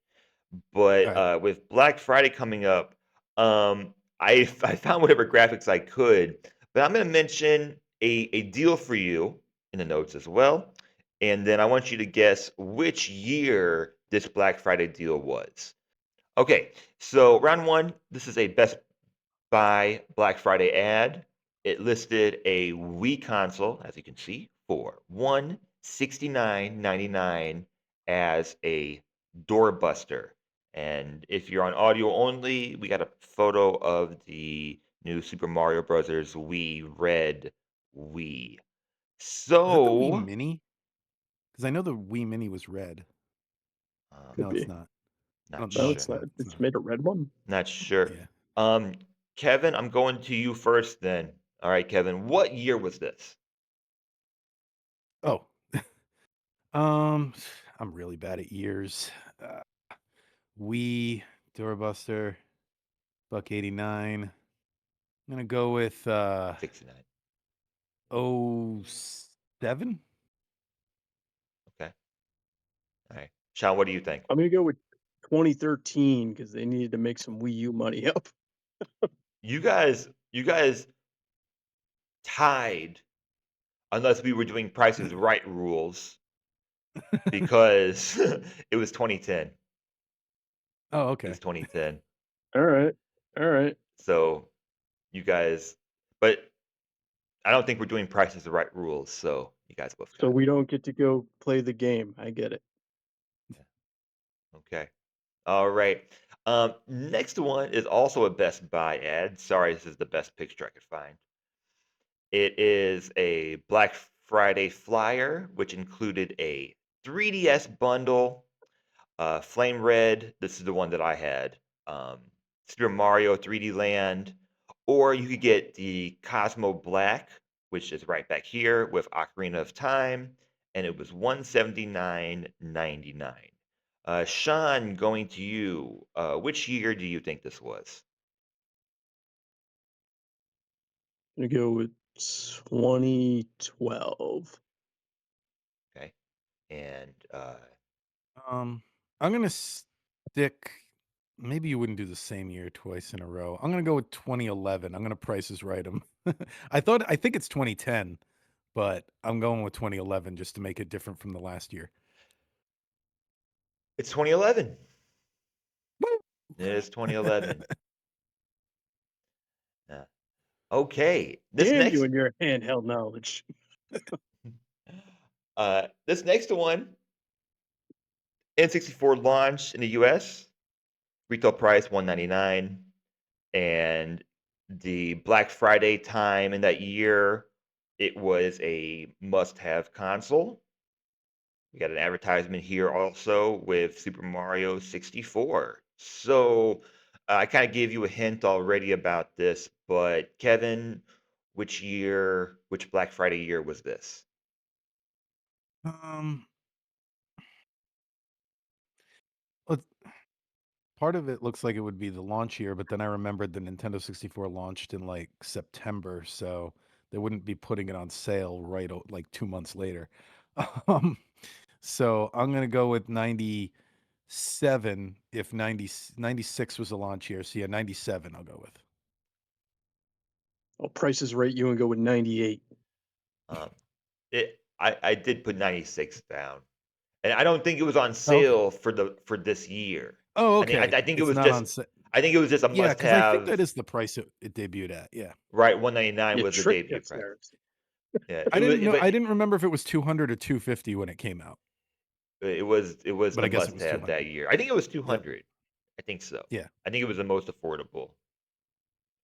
All But right. with Black Friday coming up, I found whatever graphics I could, but I'm going to mention a deal for you in the notes as well, and then I want you to guess which year this Black Friday deal was. Okay, so round one, this is a Best Buy Black Friday ad. It listed a Wii console, as you can see, for $169.99 as a doorbuster. And if you're on audio only, we got a photo of the new Super Mario Brothers Wii Red Wii. Is that the Wii So, Mini? Because I know the Wii Mini was red. Could No, um, it's be. not. I not don't. No, No, sure. it's it's not. not. It's It's not. made a red one. Not sure. Yeah. Um, Kevin, I'm going to you first then. All right, Kevin, what year was this? Oh. Um. I'm really bad at years. Uh, Wii Doorbuster Buck 89. I'm gonna go with 69. '07. Okay. All right. Sean, what do you think? I'm gonna go with 2013 because they needed to make some Wii U money up. You guys tied unless we were doing prices right rules because it was 2010. Oh, It was okay. 2010. All right. All right. So you guys, but I don't think we're doing prices right rules. So you guys both So got it. we don't get to go play the game. I get it. Yeah. Okay. All right. Next one is also a Best Buy ad. Sorry, this is the best picture I could find. It is a Black Friday flyer, which included a 3DS bundle, Flame Red. This is the one that I had. Super Mario 3D Land, or you could get the Cosmo Black, which is right back here with Ocarina of Time, and it was 179.99. Sean, going to you. Which year do you think this was? I'm gonna go with 2012. Okay, and Um, I'm gonna stick. Maybe you wouldn't do the same year twice in a row. I'm gonna go with 2011. I'm gonna prices right 'em. I think it's 2010, but I'm going with 2011 just to make it different from the last year. it's 2011. Woo! It is 2011. Yeah. Okay. This Damn you next and your handheld knowledge. this next one, N64 launched in the US, retail price 199, and the Black Friday time in that year, it was a must-have console. We got an advertisement here also with Super Mario 64. So I kind of gave you a hint already about this, but Kevin, which Black Friday year was this? Um, well, part of it looks like it would be the launch year, but then I remembered the Nintendo 64 launched in like September, so they wouldn't be putting it on sale like 2 months later. Um, So I'm gonna go with 97 if 96 was a launch year. So yeah, 97 I'll go with. I'll Price is Right you and go with 98. Um, I did put 96 down, and I don't think it was on Okay. sale for this year. Oh, I okay. think it It's was not just on sa I think it was just a Yeah, because I think must-have. that is the price it debuted at, yeah. Right, 199 You was the tricked debut us price. there. Yeah, I it was, didn't know but I didn't remember if it was 200 or 250 when it came out, it was but the I guess it was must-have that 200. year. I think it was Yep. 200. I think so. Yeah. I think it was the most affordable,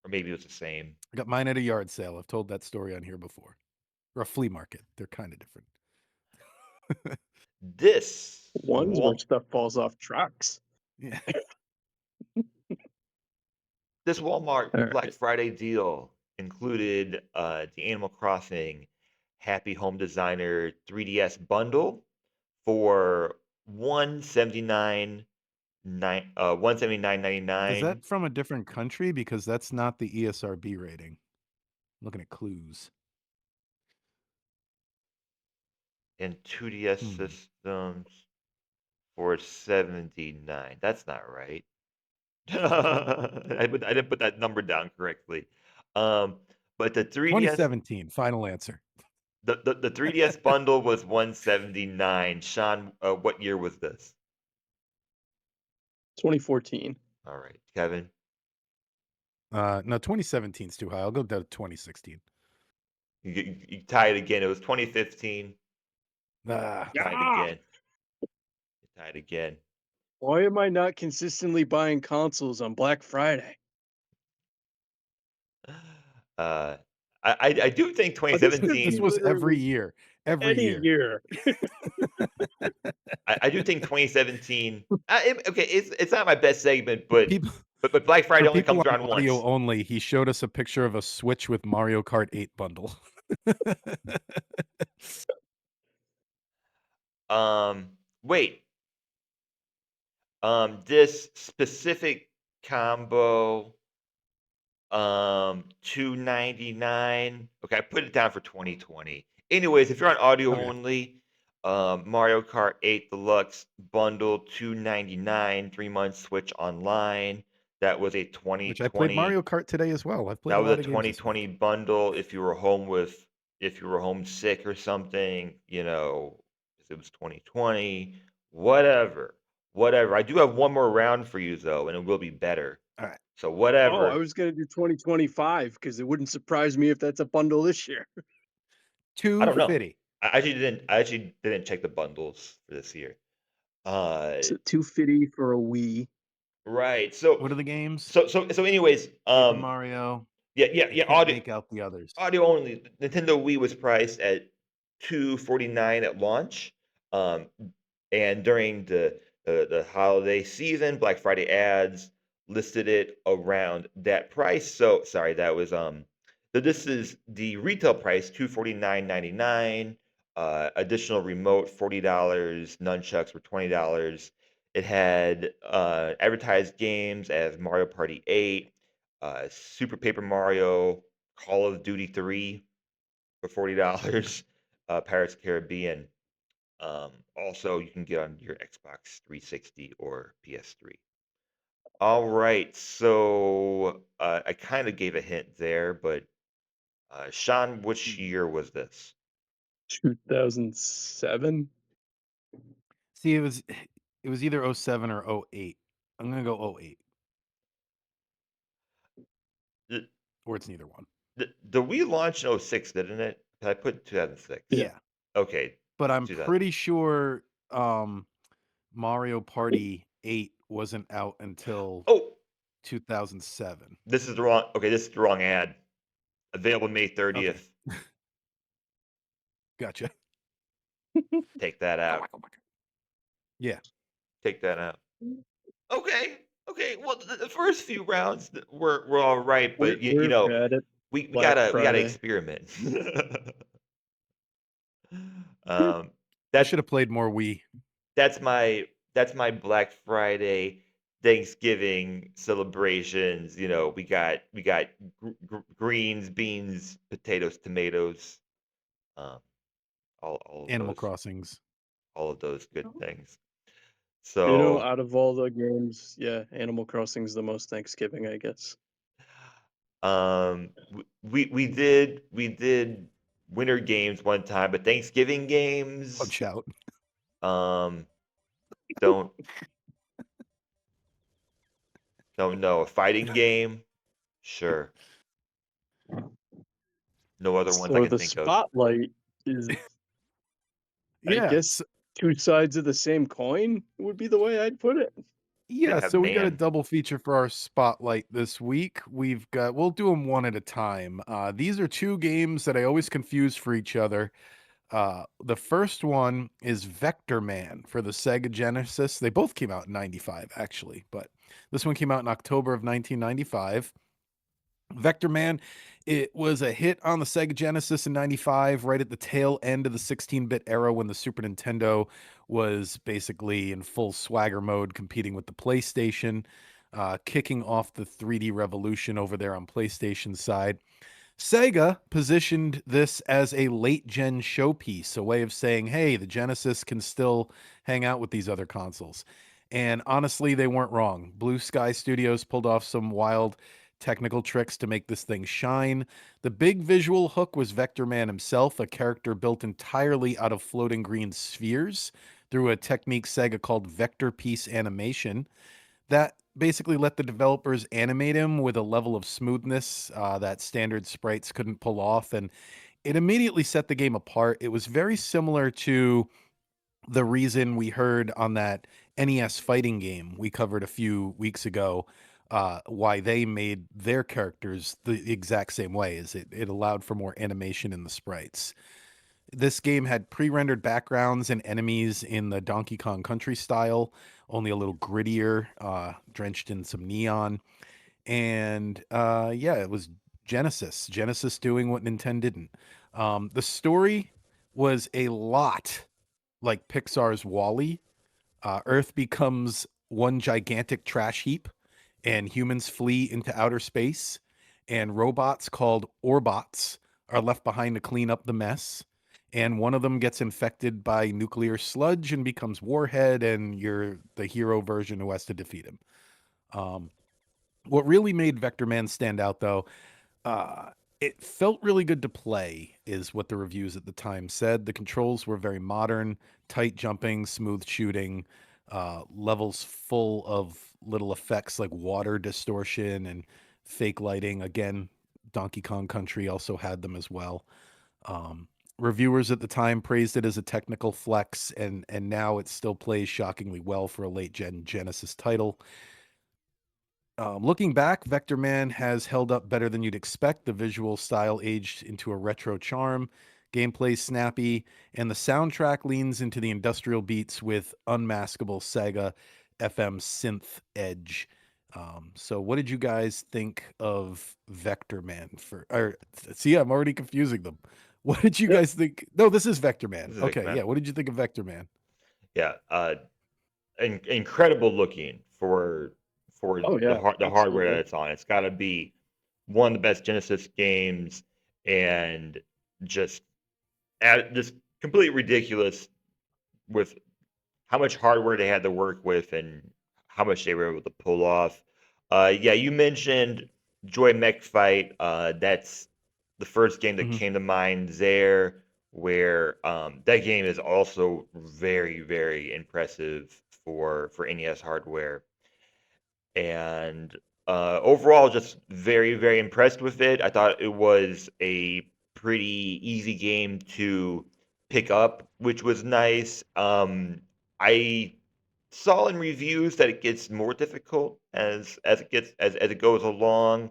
or maybe it was the same. I got mine at a yard sale. I've told that story on here before. Or a flea market. They're kinda different. This Ones where Wal stuff falls off trucks. Yeah. this Walmart All Black right. Friday deal included the Animal Crossing Happy Home Designer 3DS bundle for 179 Is 179.99 that from a different country? Because that's not the ESRB rating. Looking at clues. and 2DS Hmm. systems for 79. That's not right. I didn't put that number down correctly. Um, but the 3DS 2017, final answer. the 3DS bundle was 179. Sean, what year was this? 2014. All right, Kevin, No, 2017 is too high. I'll go down to 2016. you tied again. It was 2015. Ah, Tied Yeah. again. You tied again. Why am I not consistently buying consoles on Black Friday? Uh, I do think This could this be 2017. was every literally year. Every any year. year. I do think 2017. Okay, it's not my best segment, For but people but Black for Friday only people comes on around audio once. only, he showed us a picture of a Switch with Mario Kart 8 bundle. Wait. This specific combo, 299. Okay, I put it down for 2020. Anyways, if you're on audio Okay. only, Mario Kart 8 Deluxe bundle 299, 3 months Switch Online. That was a Which I played Mario 2020. Kart today as well. I've played That a was a lot of games this 2020 week. bundle. If you were homesick or something, 'cause it was 2020, whatever, whatever. I do have one more round for you though, and it will be better. All right. So Oh, I whatever. was gonna do 2025 because it wouldn't surprise me if that's a bundle this year. I don't know. 250. I actually didn't check the bundles for this year. Uh, It's a 250 for a Wii. right. So What are the games? so so so anyways, Paper Mario. I yeah. can't make out the others. Audio only. Nintendo Wii was priced at 249 at launch, um, and during the holiday season, Black Friday ads listed it around that price. So sorry, that was So this is the retail price, 249.99. Additional remote, $40. Nunchucks were $20. It had advertised games as Mario Party 8, Super Paper Mario, Call of Duty 3 for $40, Pirates of the Caribbean. Also, you can get on your Xbox 360 or PS3. All right, so I kind of gave a hint there, but Sean, which Hmm. year was this? 2007. See, it was either '07 or '08. I'm gonna go '08, The, or it's neither one. the Wii launched in '06, didn't it? I put 2006. Yeah. Yeah, Okay, but I'm 2000. pretty sure Mario Party 8 wasn't out until Oh, 2007. this is the wrong. Okay, this is the wrong ad. Available May Okay, 30th. gotcha. Take that out. Yeah, Take that out. Okay. Okay. Well, the first few rounds were all right, but We're bad at we Black gotta Friday. experiment. Good. um, I that's should have played more Wii. that's my that's my Black Friday, Thanksgiving celebrations. We got greens, beans, potatoes, tomatoes, um, all of Animal those. Crossings. all of those good Oh. things. You know, So, out of all the games, yeah, Animal Crossing's the most Thanksgiving, I guess. we did winter games one time, but Thanksgiving games, Punch Out. um, don't don't know. A fighting game, sure. No other ones I So can the think of. spotlight is, I Yeah. guess, two sides of the same coin would be the way I'd put it. Yeah, Yeah, so we got a man. double feature for our spotlight this week. We'll do them one at a time. These are two games that I always confuse for each other. The first one is Vector Man for the Sega Genesis. They both came out in 95 actually, but this one came out in October of 1995. Vector Man, it was a hit on the Sega Genesis in 95, right at the tail end of the 16-bit era when the Super Nintendo was basically in full swagger mode competing with the PlayStation, kicking off the 3D revolution over there on PlayStation side. Sega positioned this as a late gen showpiece, a way of saying, hey, the Genesis can still hang out with these other consoles. And honestly, they weren't wrong. Blue Sky Studios pulled off some wild technical tricks to make this thing shine. The big visual hook was Vector Man himself, a character built entirely out of floating green spheres through a technique Sega called vector piece animation that basically let the developers animate him with a level of smoothness that standard sprites couldn't pull off. And it immediately set the game apart. It was very similar to the reason we heard on that NES fighting game we covered a few weeks ago. Why they made their characters the exact same way is it allowed for more animation in the sprites. This game had pre-rendered backgrounds and enemies in the Donkey Kong Country style, only a little grittier, drenched in some neon. And yeah, it was Genesis. Genesis doing what Nintendo didn't. The story was a lot like Pixar's Wall-E. Earth becomes one gigantic trash heap, and humans flee into outer space, and robots called Orbots are left behind to clean up the mess. And one of them gets infected by nuclear sludge and becomes Warhead, and you're the hero version who has to defeat him. Um, what really made Vector Man stand out, though, uh, it felt really good to play, is what the reviews at the time said. The controls were very modern, tight jumping, smooth shooting, levels full of little effects like water distortion and fake lighting. Again, Donkey Kong Country also had them as well. Um, Reviewers at the time praised it as a technical flex, and now it still plays shockingly well for a late gen Genesis title. Looking back, Vector Man has held up better than you'd expect. The visual style aged into a retro charm, gameplay snappy, and the soundtrack leans into the industrial beats with unmaskable Sega FM synth edge. So, what did you guys think of Vector Man? See, I'm already confusing them. What did you Yep. guys think? No, this is Vector Man. This is Vic, Okay, man. yeah. What did you think of Vector Man? Yeah, incredible looking for Oh the yeah, the hardware that absolutely. it's on. It's got to be one of the best Genesis games, and just just completely ridiculous with how much hardware they had to work with and how much they were able to pull off. Yeah, you mentioned Joy Mech Fight. That's the first game that Mhm. came to mind there, where that game is also very, very impressive for NES hardware. And overall, just very, very impressed with it. I thought it was a pretty easy game to pick up, which was nice. I saw in reviews that it gets more difficult as it goes along.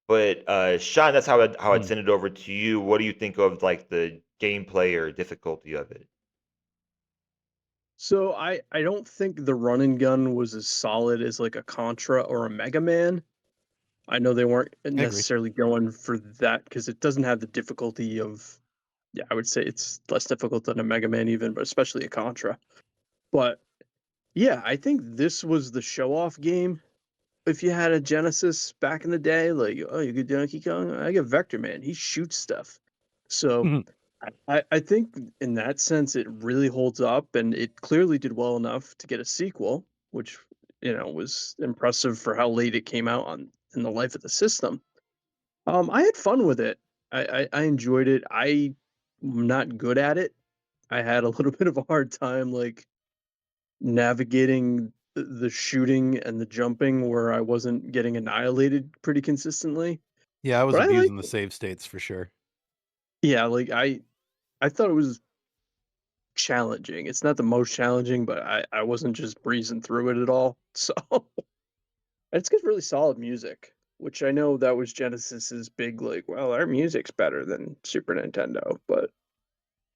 But Sean, that's how I'd Mhm. send it over to you. What do you think of like the gameplay or difficulty of it? So I don't think the run and gun was as solid as like a Contra or a Mega Man. I know they weren't I agree. necessarily going for that because it doesn't have the difficulty of, yeah, I would say it's less difficult than a Mega Man even, but especially a Contra. But yeah, I think this was the show off game. If you had a Genesis back in the day, like, oh, you get Donkey Kong, I get Vector Man. He shoots stuff. So Mhm. I think in that sense it really holds up, and it clearly did well enough to get a sequel, which was impressive for how late it came out on in the life of the system. I had fun with it. I enjoyed it. I'm not good at it. I had a little bit of a hard time like navigating the shooting and the jumping where I wasn't getting annihilated pretty consistently. Yeah, I was But I abusing liked the it. save states for sure. Yeah, like I thought it was challenging. It's not the most challenging, but I wasn't just breezing through it at all. So it's got really solid music, which I know that was Genesis's big like, well, our music's better than Super Nintendo, but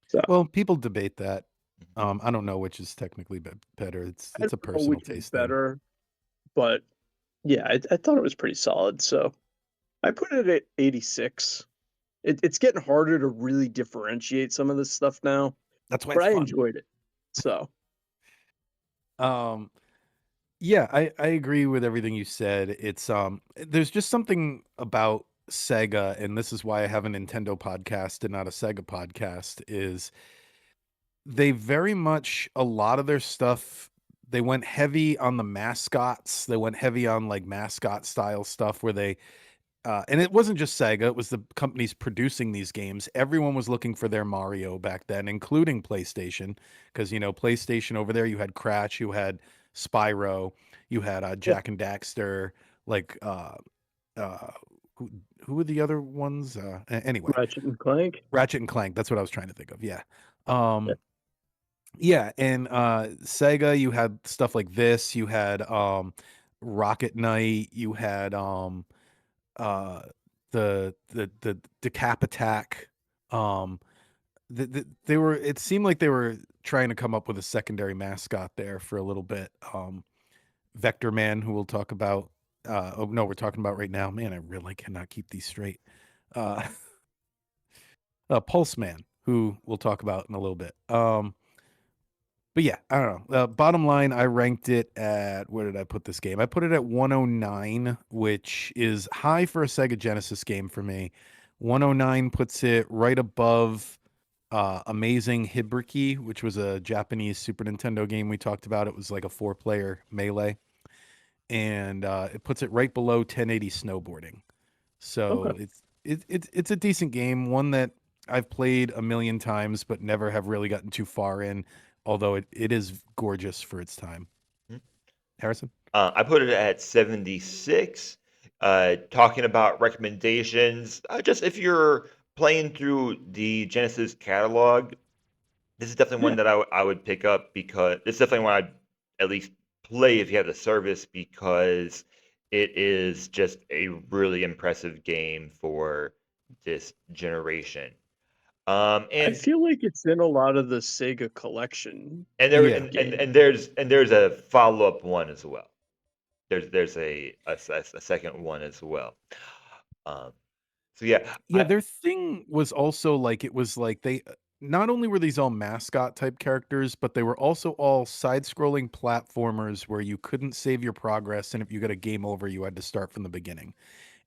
so Well, people debate that. Mhm. I don't know which is technically better. I It's don't a know personal which was taste thing. better, but yeah, I thought it was pretty solid. So I put it at 86. It's getting harder to really differentiate some of this stuff now, That's why but it's I fun. enjoyed it. So Um, yeah, I agree with everything you said. It's there's just something about Sega, and this is why I have a Nintendo podcast and not a Sega podcast, is they very much a lot of their stuff they went heavy on the mascots. They went heavy on like mascot style stuff where they and it wasn't just Sega, it was the companies producing these games. Everyone was looking for their Mario back then, including PlayStation, because PlayStation over there, you had Crash, you had Spyro, you had yeah, Jack and Daxter, like uh, who who were the other ones? Anyway, Ratchet and Clank. Ratchet and Clank. That's what I was trying to think of. Yeah. Yeah, Yeah, and Sega, you had stuff like this. You had Rocket Knight. You had uh the Decap Attack. Um, they were. It seemed like they were trying to come up with a secondary mascot there for a little bit. Vector Man, who we'll talk about. Oh no, we're talking about right now. Man, I really cannot keep these straight. Uh, Pulse Man, who we'll talk about in a little bit. But yeah, I don't know. Bottom line, I ranked it at where did I put this game? I put it at 109, which is high for a Sega Genesis game for me. 109 puts it right above Amazing Hibiki, which was a Japanese Super Nintendo game we talked about. It was like a four-player melee, and it puts it right below 1080 Snowboarding. okay. So it's a decent game, one that I've played a million times, but never have really gotten too far in. Although it is gorgeous for its time. Mhm. Harrison? I put it at 76. Talking about recommendations, just if you're playing through the Genesis catalog, this is definitely one Yeah, that I would pick up because it's definitely one I'd at least play if you have the service because it is just a really impressive game for this generation. I And feel like it's in a lot of the Sega collection and there Yeah. game. and there's a follow-up one as well. There's a second one as well. Um, so yeah, Yeah, their thing was also like it was like they not only were these all mascot type characters, but they were also all side-scrolling platformers where you couldn't save your progress, and if you got a game over, you had to start from the beginning.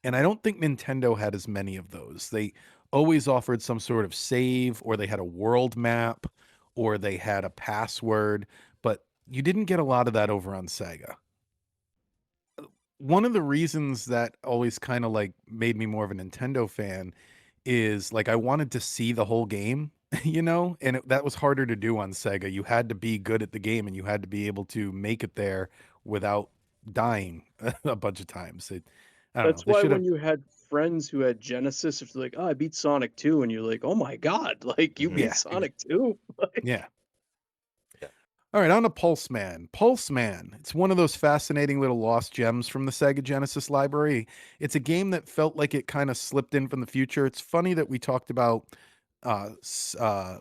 And I don't think Nintendo had as many of those. They always offered some sort of save, or they had a world map, or they had a password, but you didn't get a lot of that over on Sega. One of the reasons that always kind of like made me more of a Nintendo fan is like I wanted to see the whole game, and that was harder to do on Sega. You had to be good at the game and you had to be able to make it there without dying a bunch of times. I don't know. That's They why should when have. you had friends who had Genesis, if they're like, "Oh, I beat Sonic 2," and you're like, "Oh my god, like you beat mhm, Yeah, Sonic 2?" Like yeah. yeah. All right, on to Pulse Man. Pulse Man. It's one of those fascinating little lost gems from the Sega Genesis library. It's a game that felt like it kind of slipped in from the future. It's funny that we talked about uh, s- uh,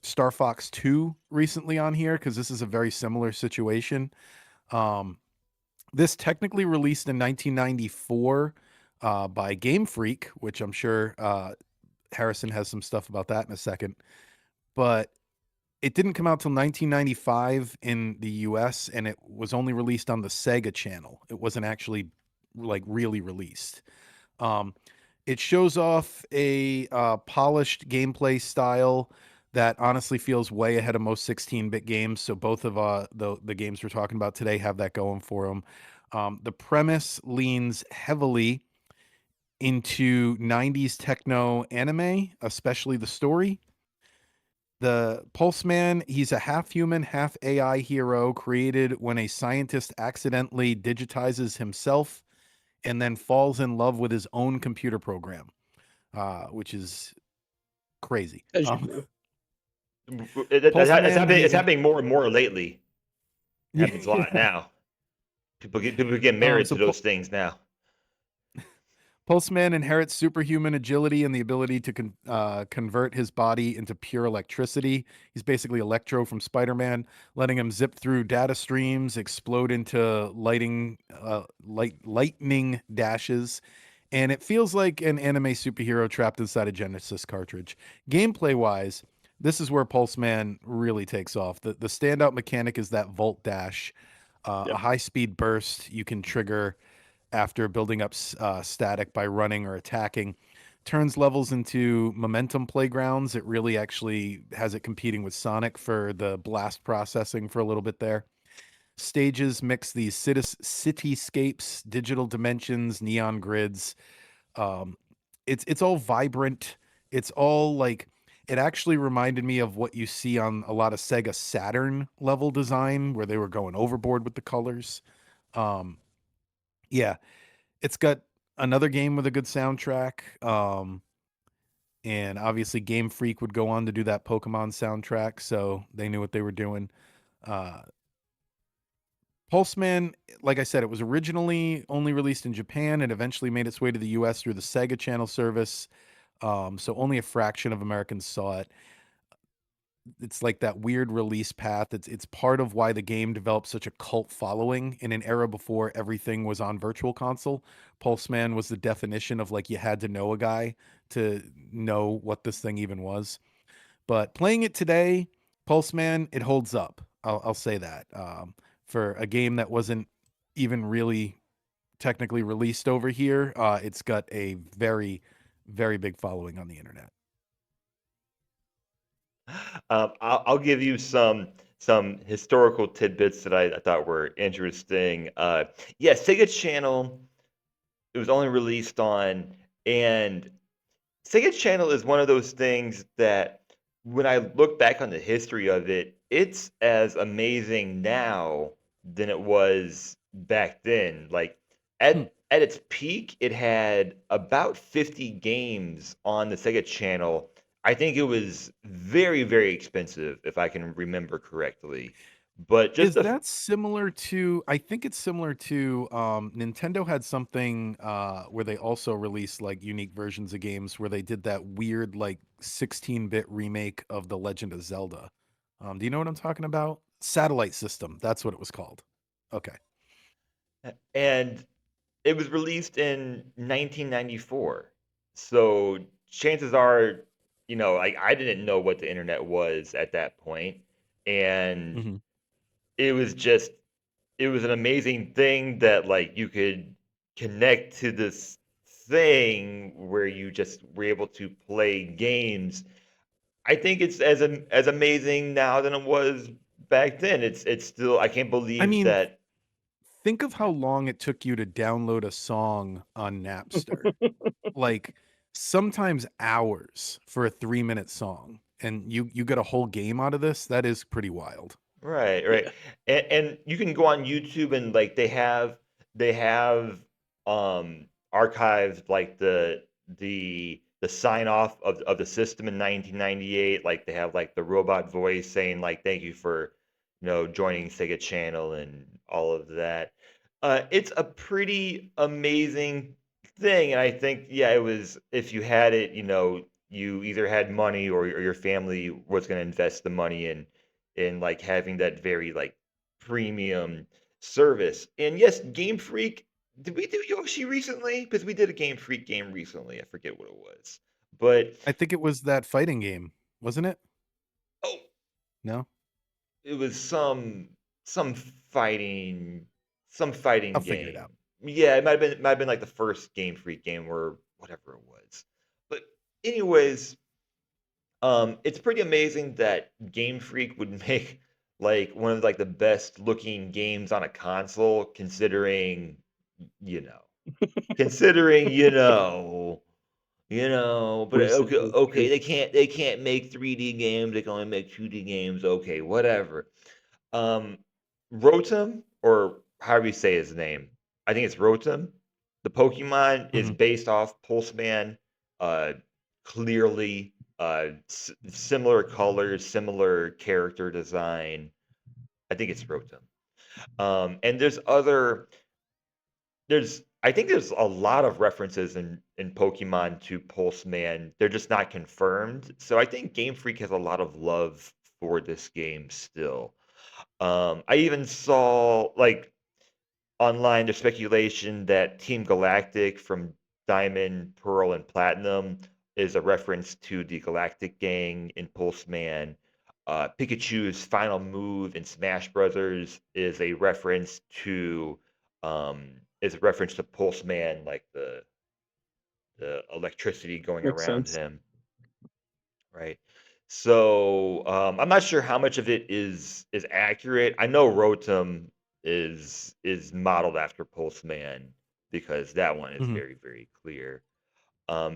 Star Fox 2 recently on here because this is a very similar situation. Um, this technically released in 1994 by Game Freak, which I'm sure Harrison has some stuff about that in a second. But it didn't come out till 1995 in the US, and it was only released on the Sega channel. It wasn't actually like really released. Um, It shows off a polished gameplay style that honestly feels way ahead of most 16-bit games. So both of the games we're talking about today have that going for them. The premise leans heavily into 90s techno anime, especially the story. The Pulse Man, he's a half human, half AI hero created when a scientist accidentally digitizes himself and then falls in love with his own computer program, which is crazy. As you do. Pulse Man, It's he happening more and more lately. It happens a lot yeah. now. People get married So to those things now. Pulseman inherits superhuman agility and the ability to convert his body into pure electricity. He's basically Electro from Spider-Man, letting him zip through data streams, explode into lightning dashes, and it feels like an anime superhero trapped inside a Genesis cartridge. Gameplay-wise, this is where Pulseman really takes off. The standout mechanic is that Volt Dash, a Yep. high-speed burst you can trigger after building up static by running or attacking. Turns levels into momentum playgrounds. It really actually has it competing with Sonic for the blast processing for a little bit there. Stages mix these cityscapes, digital dimensions, neon grids. Um, it's all vibrant. It's all like it actually reminded me of what you see on a lot of Sega Saturn level design, where they were going overboard with the colors. Um, yeah, it's got another game with a good soundtrack. And obviously Game Freak would go on to do that Pokemon soundtrack, so they knew what they were doing. Uh, Pulseman, like I said, it was originally only released in Japan and eventually made its way to the US through the Sega Channel service. So only a fraction of Americans saw it. It's like that weird release path. It's part of why the game developed such a cult following in an era before everything was on virtual console. Pulseman was the definition of like you had to know a guy to know what this thing even was. But playing it today, Pulseman, it holds up. I'll say that for a game that wasn't even really technically released over here, it's got a very, very big following on the internet. I'll give you some historical tidbits that I thought were interesting. Yeah, Sega Channel. It was only released on, and Sega Channel is one of those things that when I look back on the history of it, it's as amazing now than it was back then. Like Hmm. at its peak, it had about 50 games on the Sega Channel. I think it was very, very expensive, if I can remember correctly. But just Is the that similar to I think it's similar to Nintendo had something where they also released like unique versions of games where they did that weird like 16-bit remake of The Legend of Zelda. Do you know what I'm talking about? Satellite System, that's what it was called. Okay. and it was released in 1994. So chances are, like I didn't know what the internet was at that point, and Hmm. it was just it was an amazing thing that like you could connect to this thing where you just were able to play games. I think it's as amazing now than it was back then. It's still I can't I believe mean, that. think of how long it took you to download a song on Napster. Like sometimes hours for a 3-minute song, and you get a whole game out of this. That is pretty wild. Right, right. Yeah. And you can go on YouTube and like they have archived like the sign off of the system in 1998. Like they have like the robot voice saying like thank you for joining Sega Channel and all of that. It's a pretty amazing thing, and I think yeah, it was if you had it, you either had money or your family was going to invest the money in like having that very like premium service. And yes, Game Freak. Did we do Yoshi recently? Because we did a Game Freak game recently. I forget what it was, but I think it was that fighting game, wasn't it? oh, No? it was some fighting some I'll fighting figure it game. out. Yeah, it might have been like the first Game Freak game where whatever it was. But anyways, it's pretty amazing that Game Freak would make like one of like the best looking games on a console, you know, considering but okay, Recently, okay, true. they can't make 3D games, they can only make 2D games. Okay, whatever. Um, Rotom, or however you say his name, I think it's Rotom. The Pokemon is Mhm. based off Pulseman. Uh, Clearly, similar colors, similar character design. I think it's Rotom. And I think there's a lot of references in Pokemon to Pulseman. They're just not confirmed. So I think Game Freak has a lot of love for this game still. I even saw like online there's speculation that Team Galactic from Diamond, Pearl, and Platinum is a reference to the Galactic Gang in Pulseman. Pikachu's final move in Smash Brothers is a reference to Pulseman, like the electricity going Makes around sense. him, right? So I'm not sure how much of it is accurate. I know Rotom is modeled after Pulseman because that one is Mhm. very, very clear.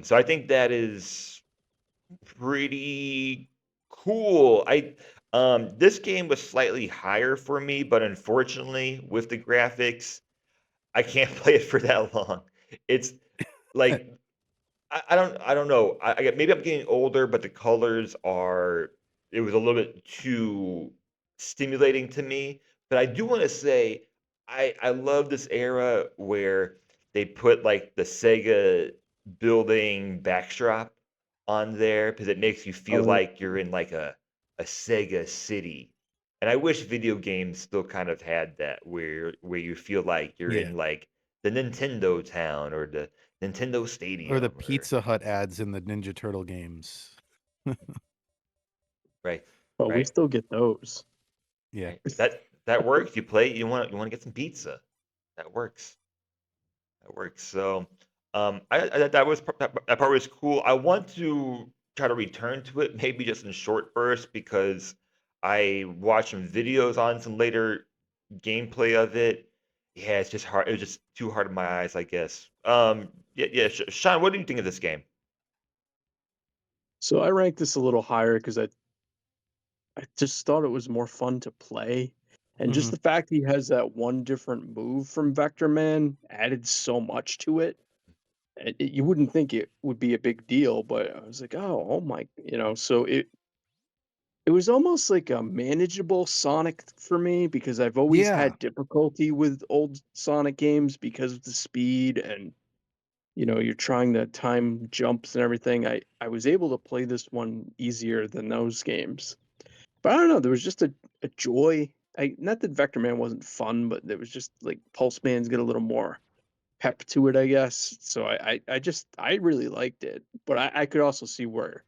So I think that is pretty cool. I This game was slightly higher for me, but unfortunately, with the graphics, I can't play it for that long. It's like I don't know. Maybe I'm getting older, but the colors are it was a little bit too stimulating to me. But I do want to say I love this era where they put like the Sega building backdrop on there because it makes you feel Oh, like you're in like a Sega city. And I wish video games still kind of had that where you feel like you're Yeah. in like the Nintendo town or the Nintendo Or the Stadium or Pizza Hut ads in the Ninja Turtle games. right, but we right, still get those. Yeah. right. That works. You want to get some pizza. That works. That works. So, that that part was cool. I want to try to return to it, maybe just in short bursts, because I watched some videos on some later gameplay of it. Yeah, it's just hard. It was just too hard on my eyes, I guess. Yeah, yeah. Sean, what do you think of this game? So I rank this a little higher because I just thought it was more fun to play. And just Mhm. the fact he has that one different move from Vector Man added so much to it. You wouldn't think it would be a big deal, but I was like, oh my, so it was almost like a manageable Sonic for me because I've always Yeah. had difficulty with old Sonic games because of the speed and you're trying to time jumps and everything. I was able to play this one easier than those games. But I don't know, there was just a joy. Not that Vector Man wasn't fun, but there was just like Pulse Man's got a little more pep to it, I guess. So I really liked it. But I could also see where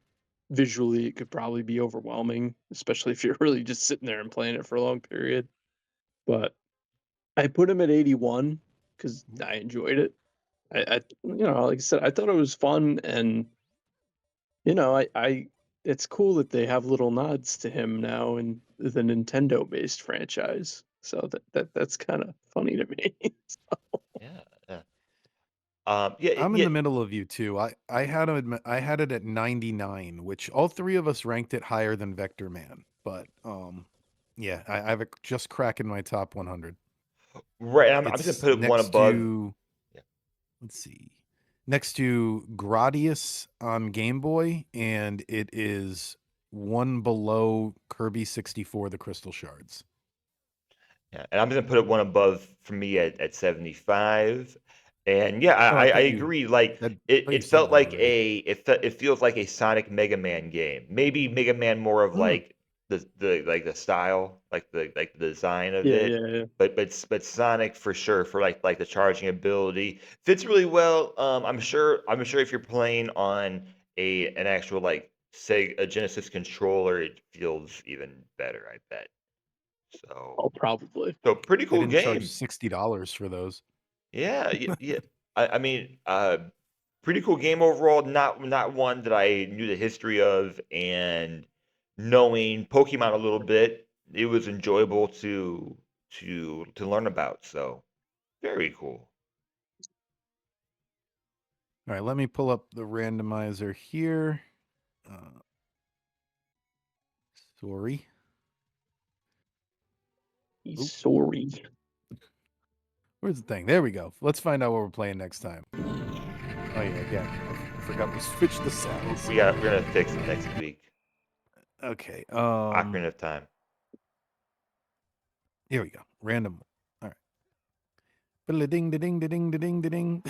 visually it could probably be overwhelming, especially if you're really just sitting there and playing it for a long period. But I put him at 81 because I enjoyed it. Like I said, I thought it was fun, and I it's cool that they have little nods to him now in the Nintendo-based franchise. So that's kind of funny to me. Yeah, yeah. Yeah, I'm in yeah. the middle of you too. I had it at 99, which all three of us ranked it higher than Vector Man. But yeah, I have it just cracking my top 100. Right. I'm just gonna It's put it one next above. to, Yeah. let's see, next to Gradius on Game Boy, and it is one below Kirby 64, the Crystal Shards. Yeah, and I'm gonna put it one above for me at 75. And yeah, Oh, I agree. Like I thought you it said felt that like already. it feels like a Sonic Mega Man game. Maybe Mega Man more of Mm, like the style, like the design of Yeah, it. yeah, yeah. But Sonic for sure for like the charging ability fits really well. I'm sure if you're playing on an actual like say a Genesis controller, it feels even better, I bet. So Oh, probably. so pretty they cool didn't charge game. $60 for those. Yeah, yeah, yeah. I mean, pretty cool game overall. Not one that I knew the history of, and knowing Pokemon a little bit, it was enjoyable to learn about. So very cool. All right, let me pull up the randomizer here. Sorry. He's Oop. sorry. Where's the thing? There we go. Let's find out what we're playing next time. Oh yeah, again, I forgot we switched the sounds. We're gonna fix it next week. Okay. Ocarina of Time. Here we go. Random. All right. Ding ding ding ding ding.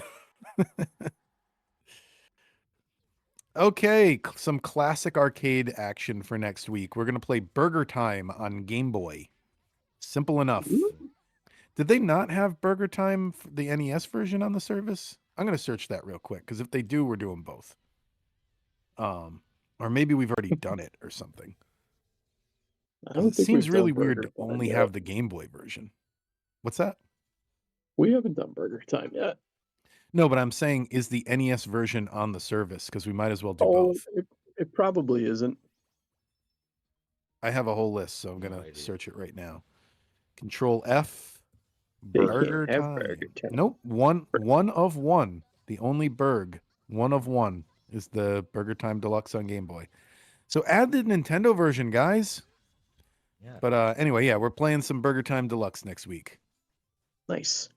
Okay, some classic arcade action for next week. We're gonna play Burger Time on Game Boy. Simple enough. Did they not have Burger Time, the NES version, on the service? I'm gonna search that real quick because if they do, we're doing both. Or maybe we've already done it or something. I 'Cause don't it think seems we've really done weird Burger to Time only yet. have the Game Boy version. What's that? We haven't done Burger Time yet. No, but I'm saying, is the NES version on the service? Because we might as well do Oh, both. it probably isn't. I have a whole list, so I'm No gonna idea. search it right now. Control F. They Burger can't have Time. Burger Time. Nope. One of one. The only Berg. One of one is the Burger Time Deluxe on Game Boy. So add the Nintendo version, guys. Yeah. But anyway, yeah, we're playing some Burger Time Deluxe next week. Nice.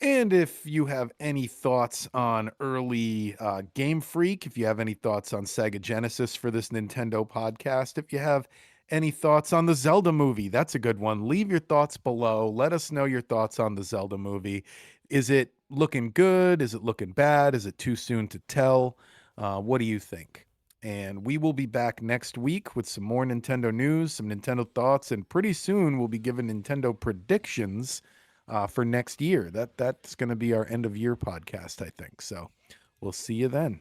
And if you have any thoughts on early Game Freak, if you have any thoughts on Sega Genesis for this Nintendo podcast, if you have any thoughts on the Zelda movie, that's a good one. Leave your thoughts below. Let us know your thoughts on the Zelda movie. Is it looking good? Is it looking bad? Is it too soon to tell? What do you think? And we will be back next week with some more Nintendo news, some Nintendo thoughts, and pretty soon we'll be giving Nintendo predictions for next year. That's going to be our end of year podcast, I think. So we'll see you then.